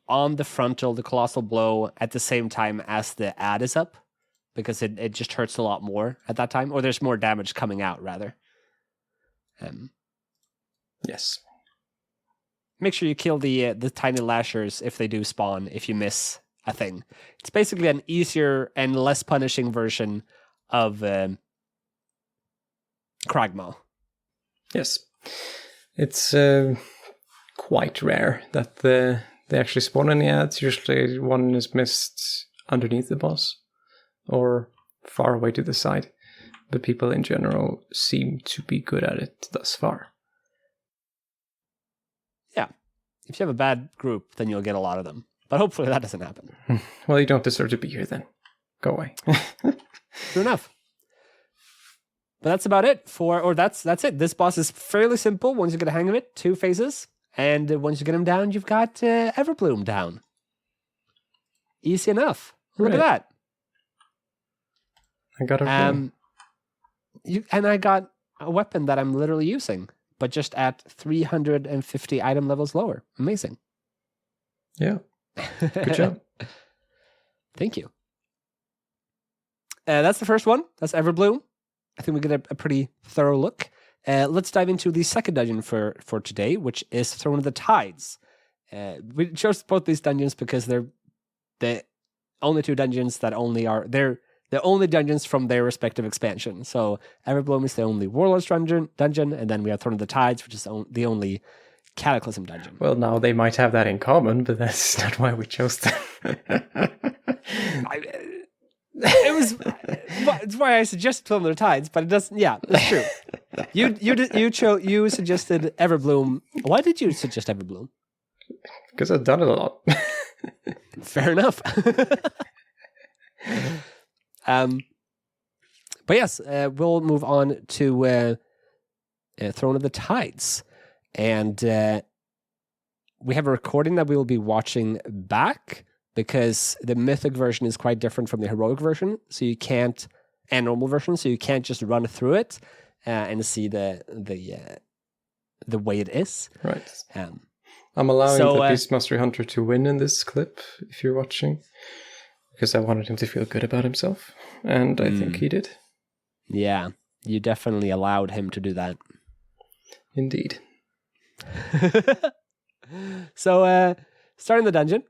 Speaker 1: on the frontal, the colossal blow, at the same time as the ad is up, because it just hurts a lot more at that time, or there's more damage coming out, rather.
Speaker 2: Yes.
Speaker 1: Make sure you kill the tiny lashers if they do spawn, if you miss a thing. It's basically an easier and less punishing version of Kragmaw.
Speaker 2: Yes. It's quite rare that they actually spawn any ads. Usually one is missed underneath the boss or far away to the side. But people in general seem to be good at it thus far.
Speaker 1: Yeah. If you have a bad group, then you'll get a lot of them. But hopefully that doesn't happen.
Speaker 2: Well, you don't deserve to be here then. Go away.
Speaker 1: True enough. But that's about it that's it. This boss is fairly simple once you get a hang of it. 2 phases. And once you get him down, you've got Everbloom down. Easy enough. Look at that.
Speaker 2: I got a
Speaker 1: and I got a weapon that I'm literally using, but just at 350 item levels lower. Amazing.
Speaker 2: Yeah. Good job.
Speaker 1: Thank you. That's the first one. That's Everbloom. I think we get a pretty thorough look. Let's dive into the second dungeon for today, which is Throne of the Tides. We chose both these dungeons because they're the only 2 dungeons that they're the only dungeons from their respective expansion. So Everbloom is the only Warlords dungeon, and then we have Throne of the Tides, which is the only Cataclysm dungeon.
Speaker 2: Well, now they might have that in common, but that's not why we chose them.
Speaker 1: It's why I suggested Throne of the Tides, but it doesn't. Yeah, it's true. You suggested Everbloom. Why did you suggest Everbloom?
Speaker 2: Because I've done it a lot.
Speaker 1: Fair enough. But yes, we'll move on to Throne of the Tides. And we have a recording that we will be watching back because the mythic version is quite different from the heroic version. So you can't, and normal version, so you can't just run through it and see the way it is.
Speaker 2: Right. I'm allowing
Speaker 1: so,
Speaker 2: the Beastmastery Hunter to win in this clip, if you're watching, because I wanted him to feel good about himself, and I think he did.
Speaker 1: Yeah, you definitely allowed him to do that.
Speaker 2: Indeed.
Speaker 1: So, starting the dungeon.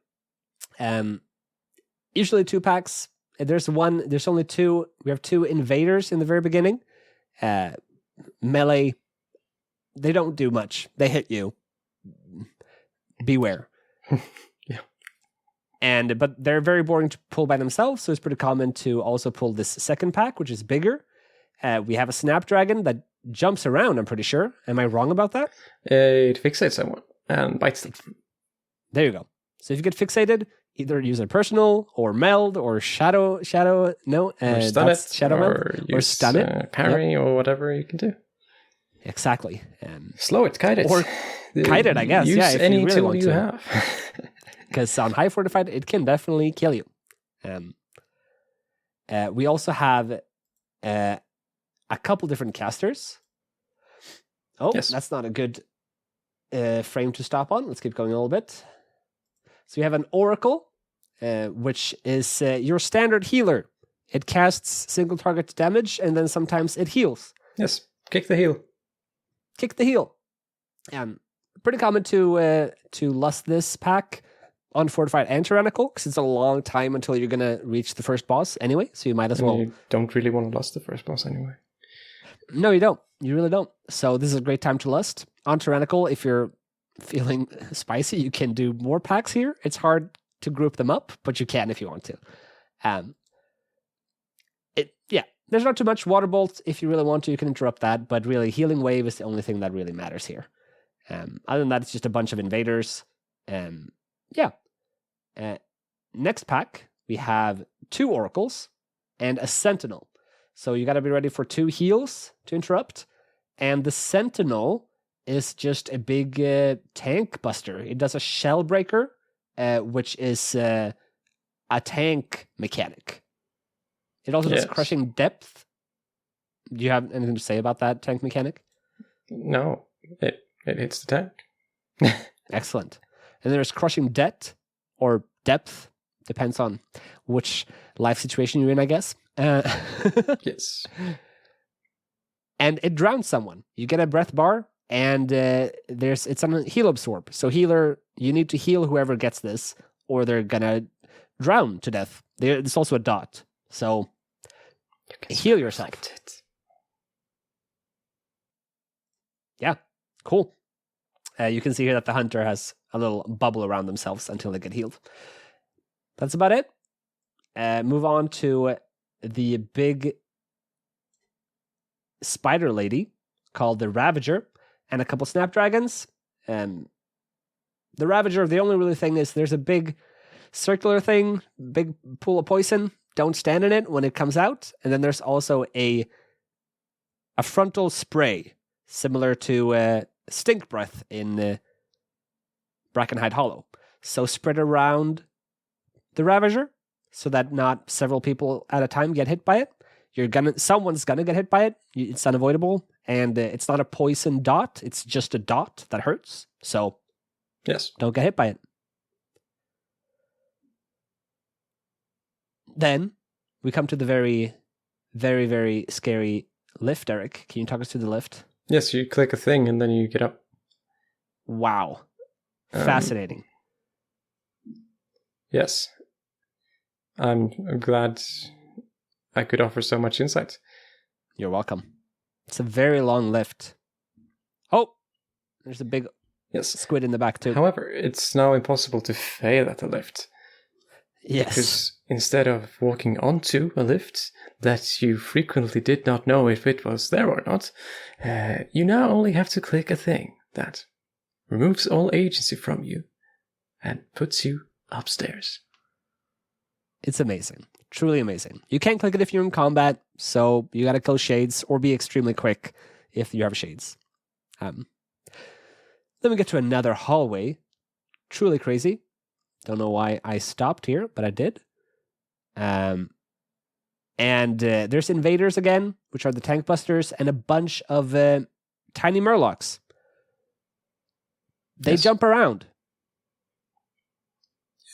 Speaker 1: Usually 2 packs. There's only 2. We have 2 invaders in the very beginning. Melee, they don't do much. They hit you. Beware.
Speaker 2: Yeah.
Speaker 1: But they're very boring to pull by themselves, so it's pretty common to also pull this second pack, which is bigger. We have a Snapdragon that jumps around, I'm pretty sure. Am I wrong about that?
Speaker 2: It fixates someone and bites them.
Speaker 1: There you go. So if you get fixated, either use a personal or meld or shadow no,
Speaker 2: or stun it,
Speaker 1: shadow
Speaker 2: or
Speaker 1: meld, or stun it,
Speaker 2: parry, or whatever you can do.
Speaker 1: Exactly.
Speaker 2: Slow it, kite it.
Speaker 1: Or kite it, I guess.
Speaker 2: Use
Speaker 1: if
Speaker 2: any
Speaker 1: you really
Speaker 2: tool
Speaker 1: want
Speaker 2: you
Speaker 1: to.
Speaker 2: have.
Speaker 1: Because on high fortified, it can definitely kill you. We also have a couple different casters. Oh,
Speaker 2: yes.
Speaker 1: That's not a good frame to stop on. Let's keep going a little bit. So we have an Oracle, which is your standard healer. It casts single target damage, and then sometimes it heals.
Speaker 2: Yes, kick the heel.
Speaker 1: Kick the heel. Pretty common to lust this pack on fortified and tyrannical, because it's a long time until you're gonna reach the first boss anyway. So you might as well.
Speaker 2: You don't really want to lust the first boss anyway.
Speaker 1: No, you don't. You really don't. So this is a great time to lust on tyrannical. If you're feeling spicy, you can do more packs here. It's hard to group them up, but you can if you want to. There's not too much. Water bolt, if you really want to, you can interrupt that, but really healing wave is the only thing that really matters here. Other than that, it's just a bunch of invaders. Next pack, we have 2 oracles and a sentinel. So you got to be ready for 2 heals to interrupt, and the sentinel is just a big tank buster. It does a shell breaker, which is a tank mechanic. It also does crushing depth. Do you have anything to say about that tank mechanic?
Speaker 2: No, it hits the tank.
Speaker 1: Excellent. And there's crushing depth or depth, depends on which life situation you're in, I guess.
Speaker 2: Yes.
Speaker 1: And it drowns someone. You get a breath bar, and it's on a heal absorb. So healer, you need to heal whoever gets this, or they're gonna drown to death. There's also a dot. So heal yourself. Yeah, cool. You can see here that the hunter has a little bubble around themselves until they get healed. That's about it. Move on to the big spider lady called the Ravager and a couple snapdragons. The Ravager, the only really thing is there's a big circular thing, big pool of poison. Don't stand in it when it comes out. And then there's also a frontal spray, similar to stink breath in Brackenhide Hollow. So spread around the Ravager so that not several people at a time get hit by it. Someone's gonna get hit by it. It's unavoidable, and it's not a poison dot. It's just a dot that hurts. So,
Speaker 2: yes,
Speaker 1: don't get hit by it. Then we come to the very, very, very scary lift. Eric, can you talk us through the lift?
Speaker 2: Yes, you click a thing and then you get up.
Speaker 1: Wow, fascinating.
Speaker 2: Yes, I'm glad I could offer so much insight.
Speaker 1: You're welcome. It's a very long lift. Oh, there's a big squid in the back too.
Speaker 2: However, it's now impossible to fail at the lift.
Speaker 1: Yes.
Speaker 2: Because instead of walking onto a lift that you frequently did not know if it was there or not, you now only have to click a thing that removes all agency from you and puts you upstairs.
Speaker 1: It's amazing. Truly amazing. You can't click it if you're in combat, so you gotta kill shades or be extremely quick if you have shades. Then we get to another hallway. Truly crazy. Don't know why I stopped here, but I did. And there's invaders again, which are the tank busters, and a bunch of tiny murlocs. They jump around.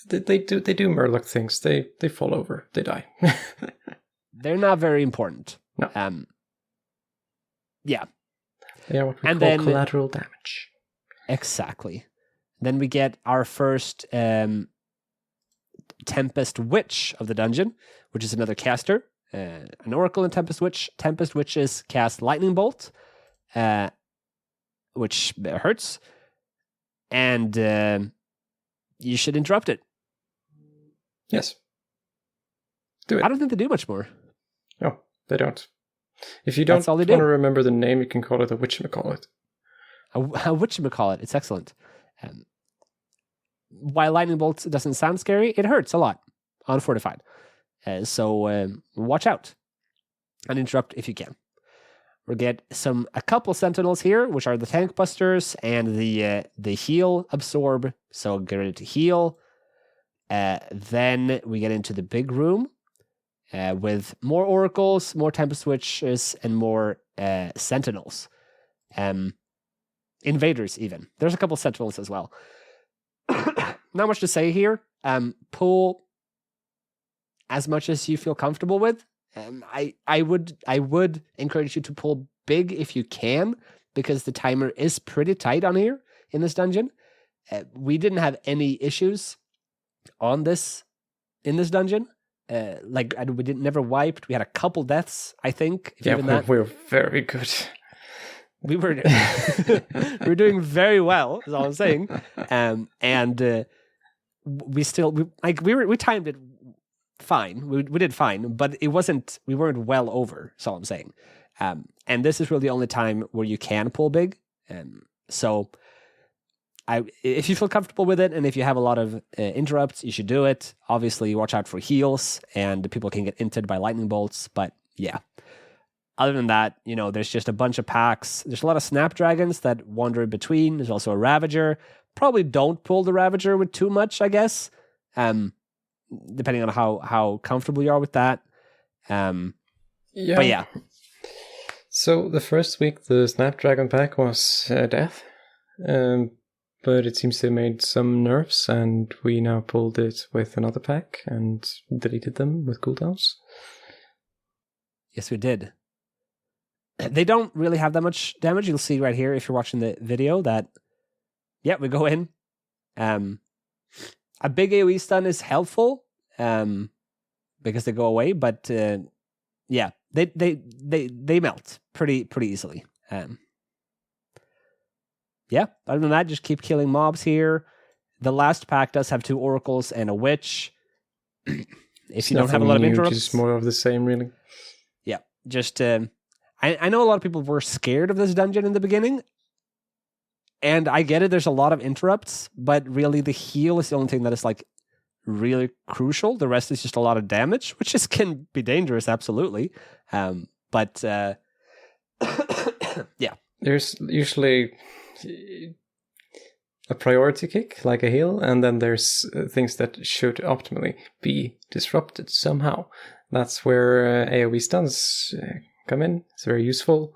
Speaker 2: They do murloc things. They fall over. They die.
Speaker 1: They're not very important.
Speaker 2: No.
Speaker 1: Yeah.
Speaker 2: They are what we call collateral damage.
Speaker 1: Exactly. Then we get our first Tempest Witch of the dungeon, which is another caster. An Oracle and Tempest Witch. Tempest Witches cast Lightning Bolt, which hurts. And you should interrupt it.
Speaker 2: Yes. Do it.
Speaker 1: I don't think they do much more.
Speaker 2: No, they don't. If you don't want to remember the name, you can call it a whatchamacallit.
Speaker 1: A whatchamacallit. It's excellent. While Lightning Bolt doesn't sound scary, it hurts a lot on Fortified. So watch out and interrupt if you can. We'll get a couple Sentinels here, which are the Tank Busters and the Heal Absorb. So get ready to heal. Then we get into the big room with more Oracles, more Tempest Witches, and more Sentinels. Invaders even. There's a couple Sentinels as well. Not much to say here. Pull as much as you feel comfortable with. I would encourage you to pull big if you can, because the timer is pretty tight on here in this dungeon. We didn't have any issues in this dungeon. We never wiped. We had a couple deaths, I think.
Speaker 2: We were very good.
Speaker 1: We were doing very well, is all I'm saying. We timed it fine. We did fine, but we weren't well over, is all I'm saying. And this is really the only time where you can pull big. So if you feel comfortable with it, and if you have a lot of interrupts, you should do it. Obviously, watch out for heals, and people can get inted by lightning bolts, but yeah. Other than that, there's just a bunch of packs. There's a lot of Snapdragons that wander in between. There's also a Ravager. Probably don't pull the Ravager with too much, I guess. Depending on how comfortable you are with that. But yeah.
Speaker 2: So the first week, the Snapdragon pack was death. But it seems they made some nerfs, and we now pulled it with another pack and deleted them with cooldowns.
Speaker 1: Yes, we did. They don't really have that much damage. You'll see right here if you're watching the video that, we go in. A big AoE stun is helpful because they go away, but they melt pretty easily. Other than that, just keep killing mobs here. The last pack does have 2 Oracles and a Witch. If you don't have a lot of interrupts,
Speaker 2: just more of the same, really.
Speaker 1: Yeah, just I know a lot of people were scared of this dungeon in the beginning, and I get it. There's a lot of interrupts, but really the heal is the only thing that is really crucial. The rest is just a lot of damage, which can be dangerous, absolutely. But yeah,
Speaker 2: there's usually a priority kick, like a heal, and then there's things that should optimally be disrupted somehow. That's where AoE stuns come in. It's very useful.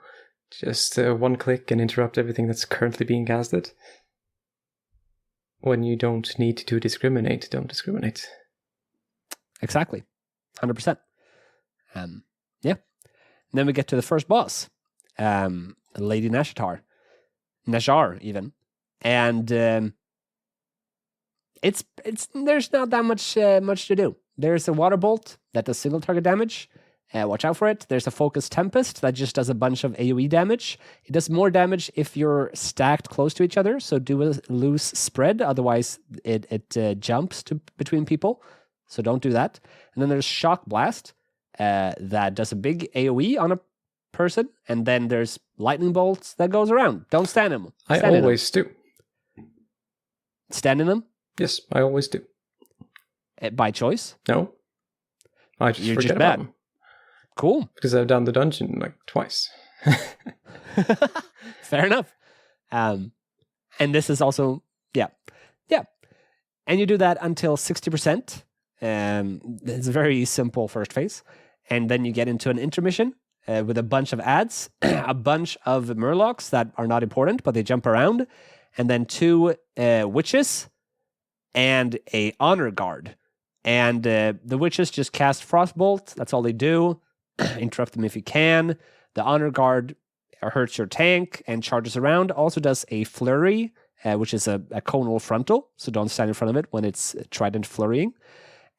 Speaker 2: Just one click and interrupt everything that's currently being casted. When you don't need to discriminate, don't discriminate.
Speaker 1: Exactly. 100%. Yeah. And then we get to the first boss, Lady Nashatar. Najar, even. And it's there's not that much to do. There's a Water Bolt that does single target damage. Watch out for it. There's a Focus Tempest that just does a bunch of AoE damage. It does more damage if you're stacked close to each other, so do a loose spread. Otherwise, it jumps between people, so don't do that. And then there's Shock Blast that does a big AoE on a person, and then there's Lightning Bolts that goes around. Don't stand in them.
Speaker 2: I always do.
Speaker 1: Stand in them?
Speaker 2: Yes, I always do.
Speaker 1: By choice?
Speaker 2: No. I just
Speaker 1: You're
Speaker 2: forget
Speaker 1: just
Speaker 2: about
Speaker 1: bad.
Speaker 2: them.
Speaker 1: Cool.
Speaker 2: Because I've done the dungeon like twice.
Speaker 1: Fair enough. And this is also, yeah. And you do that until 60%. It's a very simple first phase. And then you get into an intermission with a bunch of ads, a bunch of murlocs that are not important, but they jump around. And then 2 witches and a honor guard. And the witches just cast Frostbolt. That's all they do. Interrupt them if you can. The honor guard hurts your tank and charges around. Also does a flurry, which is a conal frontal. So don't stand in front of it when it's trident flurrying.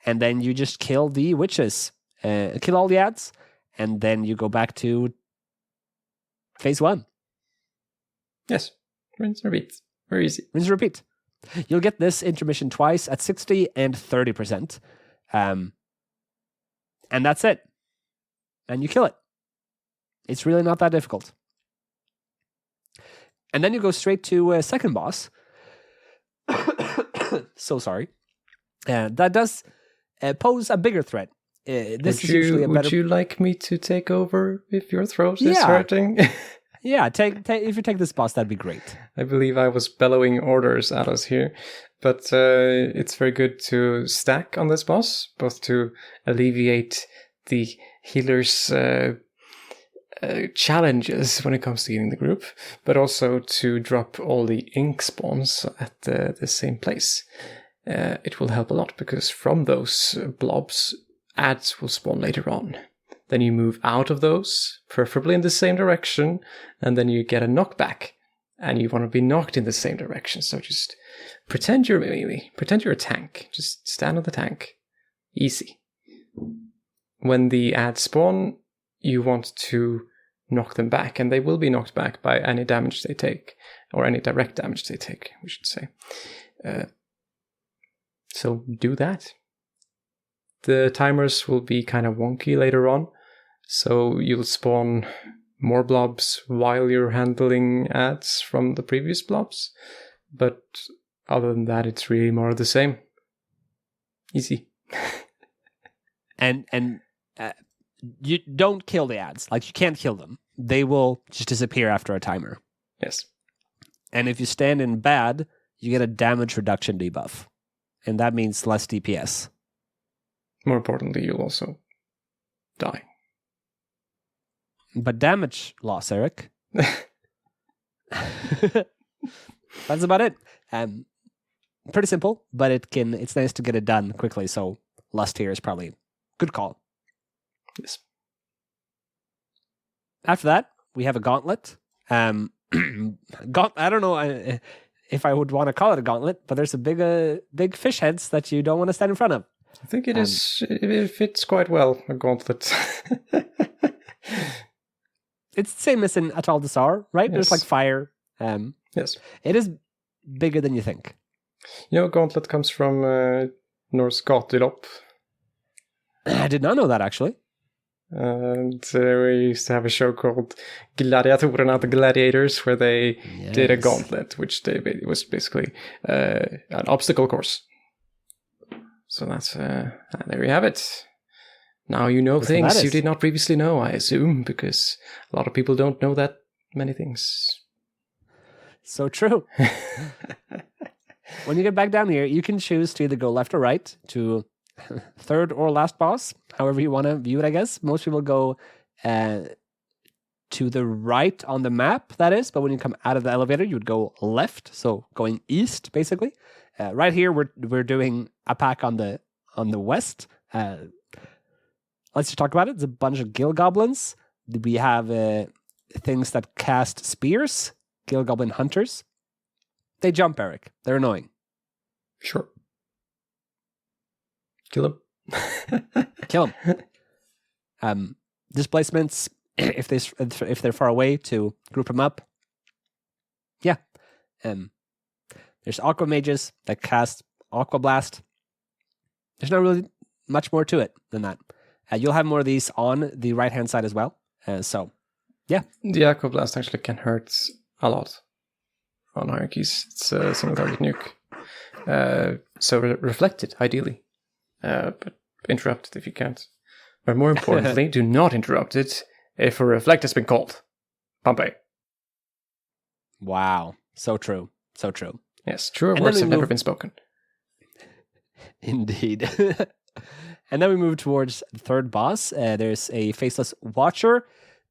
Speaker 1: And then you just kill the witches. Kill all the ads. And then you go back to phase 1.
Speaker 2: Yes. Rinse and repeat. Very easy.
Speaker 1: Rinse and repeat. You'll get this intermission twice at 60 and 30%. And that's it. And you kill it. It's really not that difficult. And then you go straight to a second boss. So sorry. That does pose a bigger threat. This is usually a better...
Speaker 2: Would you like me to take over if your throat is hurting?
Speaker 1: Yeah, if you take this boss, that'd be great.
Speaker 2: I believe I was bellowing orders at us here. But it's very good to stack on this boss, both to alleviate the healer's challenges when it comes to healing the group, but also to drop all the ink spawns at the same place. It will help a lot, because from those blobs, ads will spawn later on. Then you move out of those, preferably in the same direction, and then you get a knockback, and you want to be knocked in the same direction. So just pretend you're a melee, pretend you're a tank. Just stand on the tank. Easy. When the ads spawn, you want to knock them back, and they will be knocked back by any damage they take, or any direct damage they take, we should say. So do that. The timers will be kind of wonky later on, so you'll spawn more blobs while you're handling ads from the previous blobs, but other than that, it's really more of the same. Easy.
Speaker 1: And you don't kill the ads. Like, you can't kill them. They will just disappear after a timer.
Speaker 2: Yes.
Speaker 1: And if you stand in bad, you get a damage reduction debuff. And that means less DPS.
Speaker 2: More importantly, you'll also die.
Speaker 1: But damage loss, Eric. That's about it. Pretty simple, but it's nice to get it done quickly, so Lust here is probably a good call.
Speaker 2: Yes.
Speaker 1: After that, we have a gauntlet. I don't know if I would want to call it a gauntlet, but there's a big fish heads that you don't want to stand in front of.
Speaker 2: I think it fits quite well, a gauntlet.
Speaker 1: It's the same as in Atal Desar, right?
Speaker 2: Yes.
Speaker 1: There's like fire.
Speaker 2: Yes.
Speaker 1: It is bigger than you think.
Speaker 2: You know, gauntlet comes from Norse gatelopp.
Speaker 1: I did not know that, actually.
Speaker 2: And we used to have a show called Gladiatorerna, the Gladiators, where they did a gauntlet, which it was basically an obstacle course. So that's there you have it. Now you know things you did not previously know, I assume, because a lot of people don't know that many things.
Speaker 1: So true. When you get back down here, you can choose to either go left or right to third or last boss, however you want to view it, I guess. Most people go to the right on the map, that is, but when you come out of the elevator, you would go left, so going east, basically. Right here, we're doing a pack on the west. Let's just talk about it. It's a bunch of Gill Goblins. We have things that cast spears, Gill Goblin Hunters. They jump, Eric. They're annoying.
Speaker 2: Sure. Kill them.
Speaker 1: Kill them. Displacements, if they're far away, to group them up. Yeah. There's Aqua Mages that cast Aqua Blast. There's not really much more to it than that. You'll have more of these on the right-hand side as well. So, yeah.
Speaker 2: The Aqua Blast actually can hurt a lot on hierarchies. It's a single target nuke. So reflect it, ideally. But interrupt it if you can't. But more importantly, do not interrupt it if a reflect has been called. Pompey.
Speaker 1: Wow. So true. So true.
Speaker 2: Yes, truer
Speaker 1: And
Speaker 2: words
Speaker 1: then
Speaker 2: have
Speaker 1: we
Speaker 2: never
Speaker 1: move-
Speaker 2: been spoken.
Speaker 1: Indeed. And then we move towards the third boss. There's a faceless watcher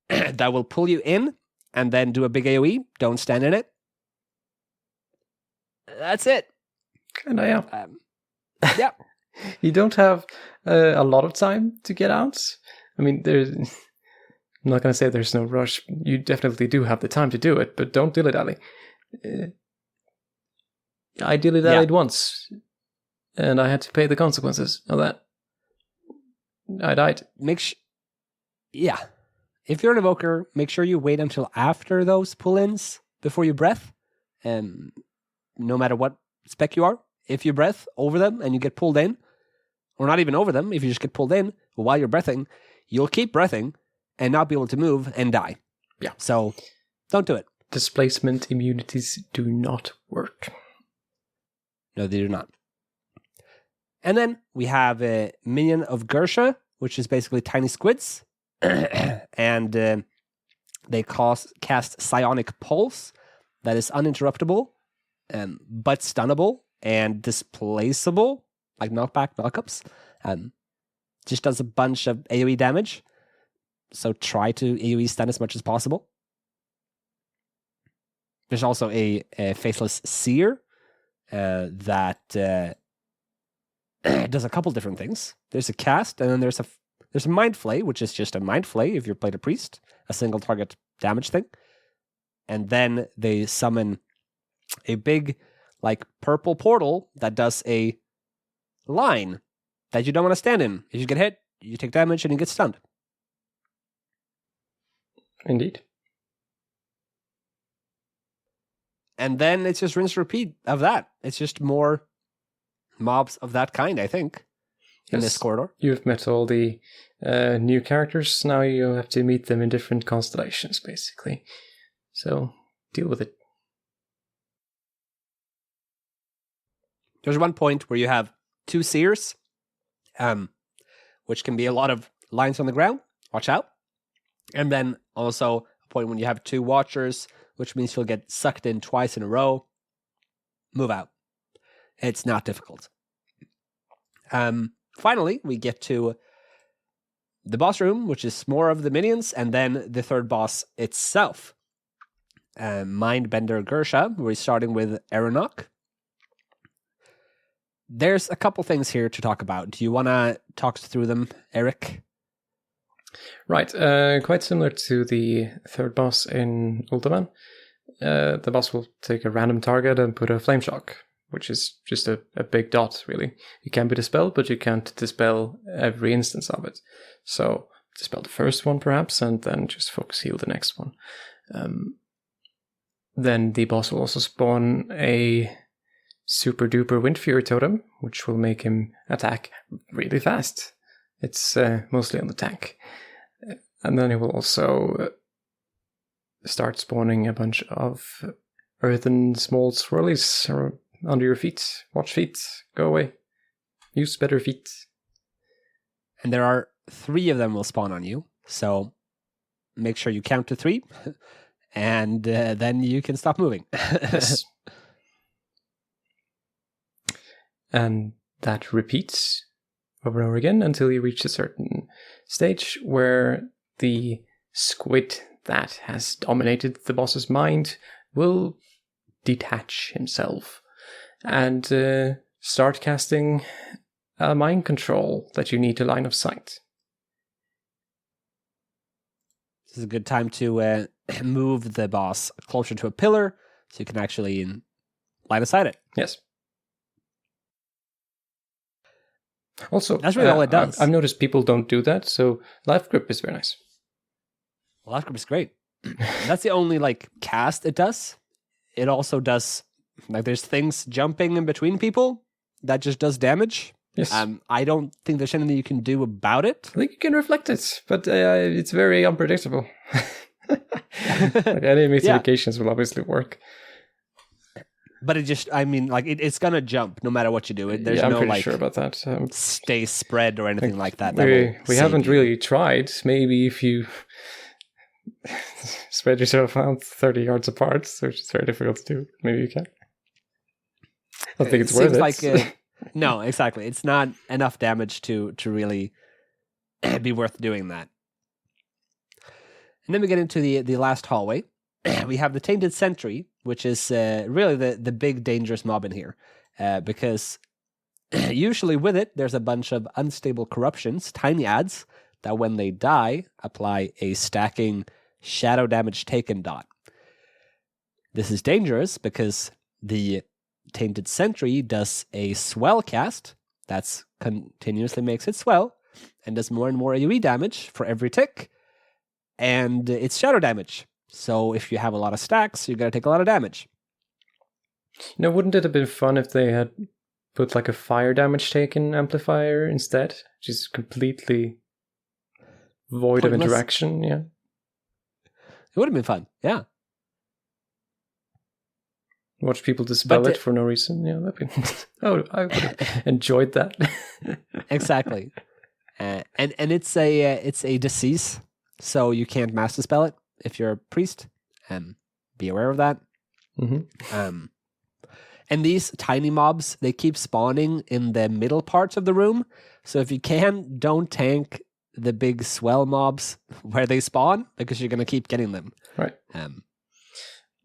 Speaker 1: that will pull you in and then do a big AoE. Don't stand in it. That's it.
Speaker 2: And I am.
Speaker 1: Yeah.
Speaker 2: You don't have a lot of time to get out. I mean, I'm not going to say there's no rush. You definitely do have the time to do it, but don't dilly-dally. I dilly-dallied once, and I had to pay the consequences of that. I died.
Speaker 1: Yeah. If you're an evoker, make sure you wait until after those pull-ins before you breath. No matter what spec you are, if you breath over them and you get pulled in, or not even over them, if you just get pulled in while you're breathing, you'll keep breathing and not be able to move and die.
Speaker 2: Yeah.
Speaker 1: So don't do it.
Speaker 2: Displacement immunities do not work.
Speaker 1: No, they do not. And then we have a minion of Gersha, which is basically tiny squids. And they cast Psionic Pulse that is uninterruptible, but stunnable and displaceable, like knockback, knockups. Just does a bunch of AoE damage. So try to AoE stun as much as possible. There's also a Faceless Seer that does a couple different things. There's a cast, and then there's a Mind Flay, which is just a Mind Flay if you're played a priest, a single target damage thing. And then they summon a big, like, purple portal that does a line that you don't want to stand in. If you get hit, you take damage and you get stunned.
Speaker 2: Indeed.
Speaker 1: And then it's just rinse repeat of that. It's just more mobs of that kind, I think, in this corridor.
Speaker 2: You've met all the new characters. Now you have to meet them in different constellations, basically. So deal with it.
Speaker 1: There's one point where you have 2 seers, which can be a lot of lines on the ground. Watch out. And then also a point when you have 2 watchers, which means you'll get sucked in twice in a row. Move out. It's not difficult. Finally, we get to the boss room, which is more of the minions, and then the third boss itself. Mindbender Gersha. We're starting with Aeronok. There's a couple things here to talk about. Do you want to talk through them, Eric?
Speaker 2: Right. Quite similar to the third boss in Ultiman. The boss will take a random target and put a flame shock, which is just a big dot, really. It can be dispelled, but you can't dispel every instance of it. So dispel the first one, perhaps, and then just focus heal the next one. Then the boss will also spawn a super duper Wind Fury totem, which will make him attack really fast. It's mostly on the tank. And then he will also start spawning a bunch of earthen small swirlies under your feet. Watch feet. Go away. Use better feet.
Speaker 1: And there are 3 of them will spawn on you. So make sure you count to 3. And then you can stop moving.
Speaker 2: Yes. And that repeats over and over again until you reach a certain stage where the squid that has dominated the boss's mind will detach himself and start casting a mind control that you need to line of sight.
Speaker 1: This is a good time to move the boss closer to a pillar so you can actually line of sight it.
Speaker 2: Yes. Also,
Speaker 1: that's really all it does.
Speaker 2: I've noticed people don't do that, so life grip is very nice.
Speaker 1: Well, life grip is great. That's the only cast it does. It also does there's things jumping in between people that just does damage.
Speaker 2: Yes.
Speaker 1: I don't think there's anything you can do about it.
Speaker 2: I think you can reflect it, but it's very unpredictable. Any mitigations will obviously work.
Speaker 1: But it just, I mean, like it's gonna jump no matter what you do. There's
Speaker 2: I'm
Speaker 1: no
Speaker 2: pretty
Speaker 1: like
Speaker 2: sure about that.
Speaker 1: stay spread or anything like that.
Speaker 2: We haven't really tried. Maybe if you spread yourself out 30 yards apart, which is very difficult to do, maybe you can. I don't think it's worth it.
Speaker 1: No, exactly. It's not enough damage to really be worth doing that. And then we get into the last hallway. We have the Tainted Sentry, which is really the big dangerous mob in here. Because usually with it, there's a bunch of unstable corruptions, tiny ads, that when they die, apply a stacking shadow damage taken dot. This is dangerous because the Tainted Sentry does a swell cast that's continuously makes it swell and does more and more AoE damage for every tick, and it's shadow damage. So if you have a lot of stacks, you're going to take a lot of damage.
Speaker 2: Now, wouldn't it have been fun if they had put like a fire damage taken amplifier instead? Which is completely void of interaction, yeah.
Speaker 1: It would have been fun, yeah.
Speaker 2: Watch people dispel it for no reason. Yeah, that'd be. Oh, I would have enjoyed that.
Speaker 1: Exactly, and it's a disease, so you can't mass dispel it if you're a priest. Be aware of that.
Speaker 2: Mm-hmm.
Speaker 1: And these tiny mobs, they keep spawning in the middle parts of the room. So if you can, don't tank the big swell mobs where they spawn, because you're gonna keep getting them.
Speaker 2: Right.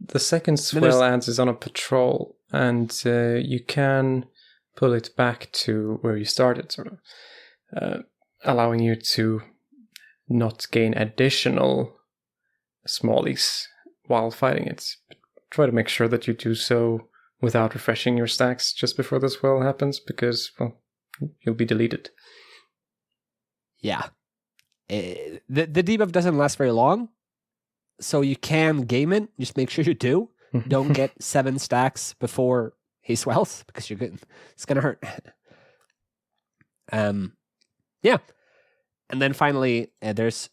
Speaker 2: The second swell adds is on a patrol, and you can pull it back to where you started, sort of, allowing you to not gain additional smallies while fighting it. Try to make sure that you do so without refreshing your stacks just before the swell happens, because, well, you'll be deleted.
Speaker 1: Yeah. The debuff doesn't last very long, so you can game it. Just make sure you do. Don't get 7 stacks before he swells, because you're good. It's gonna hurt. Yeah. And then finally, there's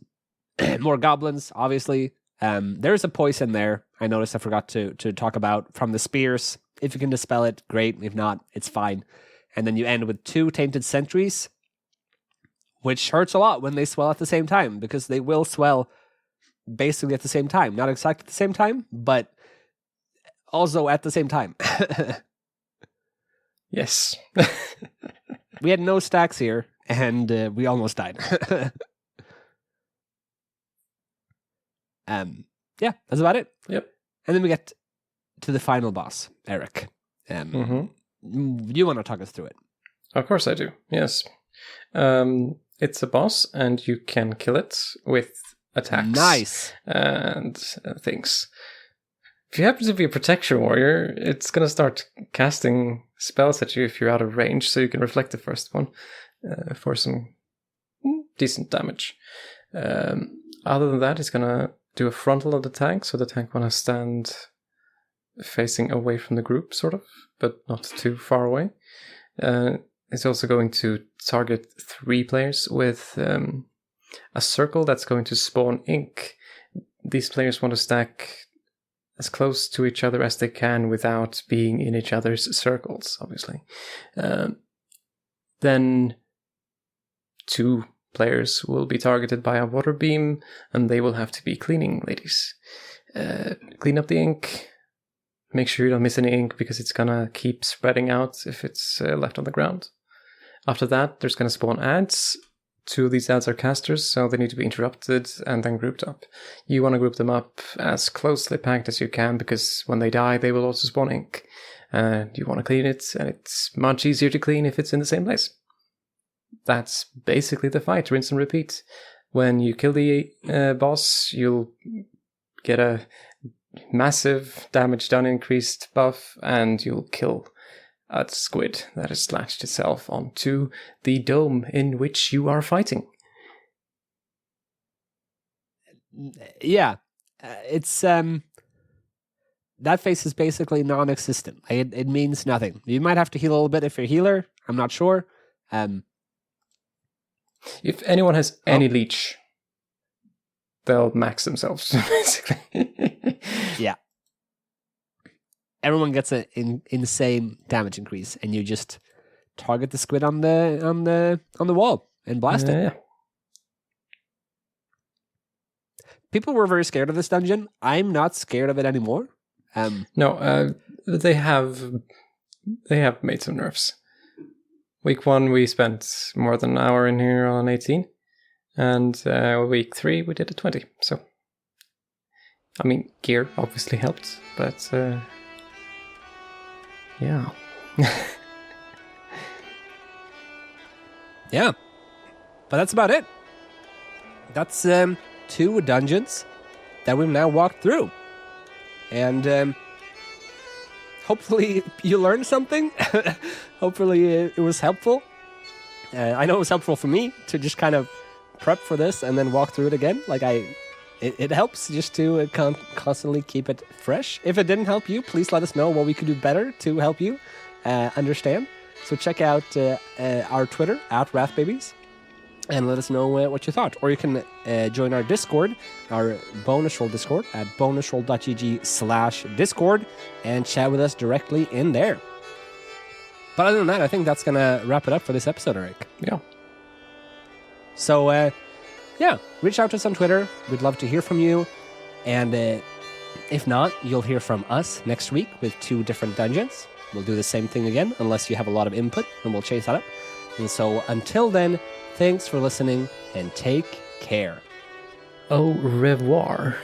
Speaker 1: more goblins, obviously. There's a poison there. I noticed I forgot to talk about from the spears. If you can dispel it, great. If not, it's fine. And then you end with 2 Tainted Sentries, which hurts a lot when they swell at the same time, because they will swell basically at the same time. Not exactly at the same time, but also at the same time.
Speaker 2: Yes.
Speaker 1: We had no stacks here, and we almost died. Yeah, that's about it.
Speaker 2: Yep.
Speaker 1: And then we get to the final boss, Eric. You want to talk us through it?
Speaker 2: Of course I do, yes. It's a boss, and you can kill it with attacks.
Speaker 1: Nice.
Speaker 2: And things. If you happen to be a protection warrior, it's going to start casting spells at you if you're out of range, so you can reflect the first one for some decent damage. Other than that, it's going to do a frontal of the tank, so the tank want to stand facing away from the group, sort of, but not too far away. It's also going to target 3 players with a circle that's going to spawn ink. These players want to stack as close to each other as they can without being in each other's circles, obviously. Then 2 players will be targeted by a water beam, and they will have to be cleaning ladies. Clean up the ink. Make sure you don't miss any ink, because it's gonna keep spreading out if it's left on the ground. After that, there's gonna spawn ads. 2 of these ads are casters, so they need to be interrupted and then grouped up. You want to group them up as closely packed as you can, because when they die, they will also spawn ink. You want to clean it, and it's much easier to clean if it's in the same place. That's basically the fight, rinse and repeat. When you kill the boss, you'll get a massive damage done increased buff, and you'll kill a squid that has latched itself onto the dome in which you are fighting.
Speaker 1: Yeah, it's that phase is basically non-existent. It means nothing. You might have to heal a little bit if you're a healer. I'm not sure.
Speaker 2: If anyone has any leech, they'll max themselves, basically.
Speaker 1: Yeah. everyone gets an insane damage increase, and you just target the squid on the wall and blast it.
Speaker 2: Yeah.
Speaker 1: People were very scared of this dungeon. I'm not scared of it anymore.
Speaker 2: No, they have made some nerfs. Week 1, we spent more than an hour in here on 18. And week 3, we did a 20. So, I mean, gear obviously helped. But, yeah.
Speaker 1: Yeah. But that's about it. That's 2 dungeons that we've now walked through. And hopefully you learned something. Hopefully it was helpful. I know it was helpful for me to just kind of prep for this and then walk through it again. Like it helps just to constantly keep it fresh. If it didn't help you, please let us know what we could do better to help you understand. So check out our Twitter @WrathBabies and let us know what you thought. Or you can join our Discord, our Bonus Roll Discord at bonusroll.gg/Discord and chat with us directly in there. But other than that, I think that's going to wrap it up for this episode, Eric.
Speaker 2: Yeah.
Speaker 1: So, reach out to us on Twitter. We'd love to hear from you. And if not, you'll hear from us next week with 2 different dungeons. We'll do the same thing again, unless you have a lot of input, and we'll chase that up. And so, until then, thanks for listening, and take care.
Speaker 2: Au revoir.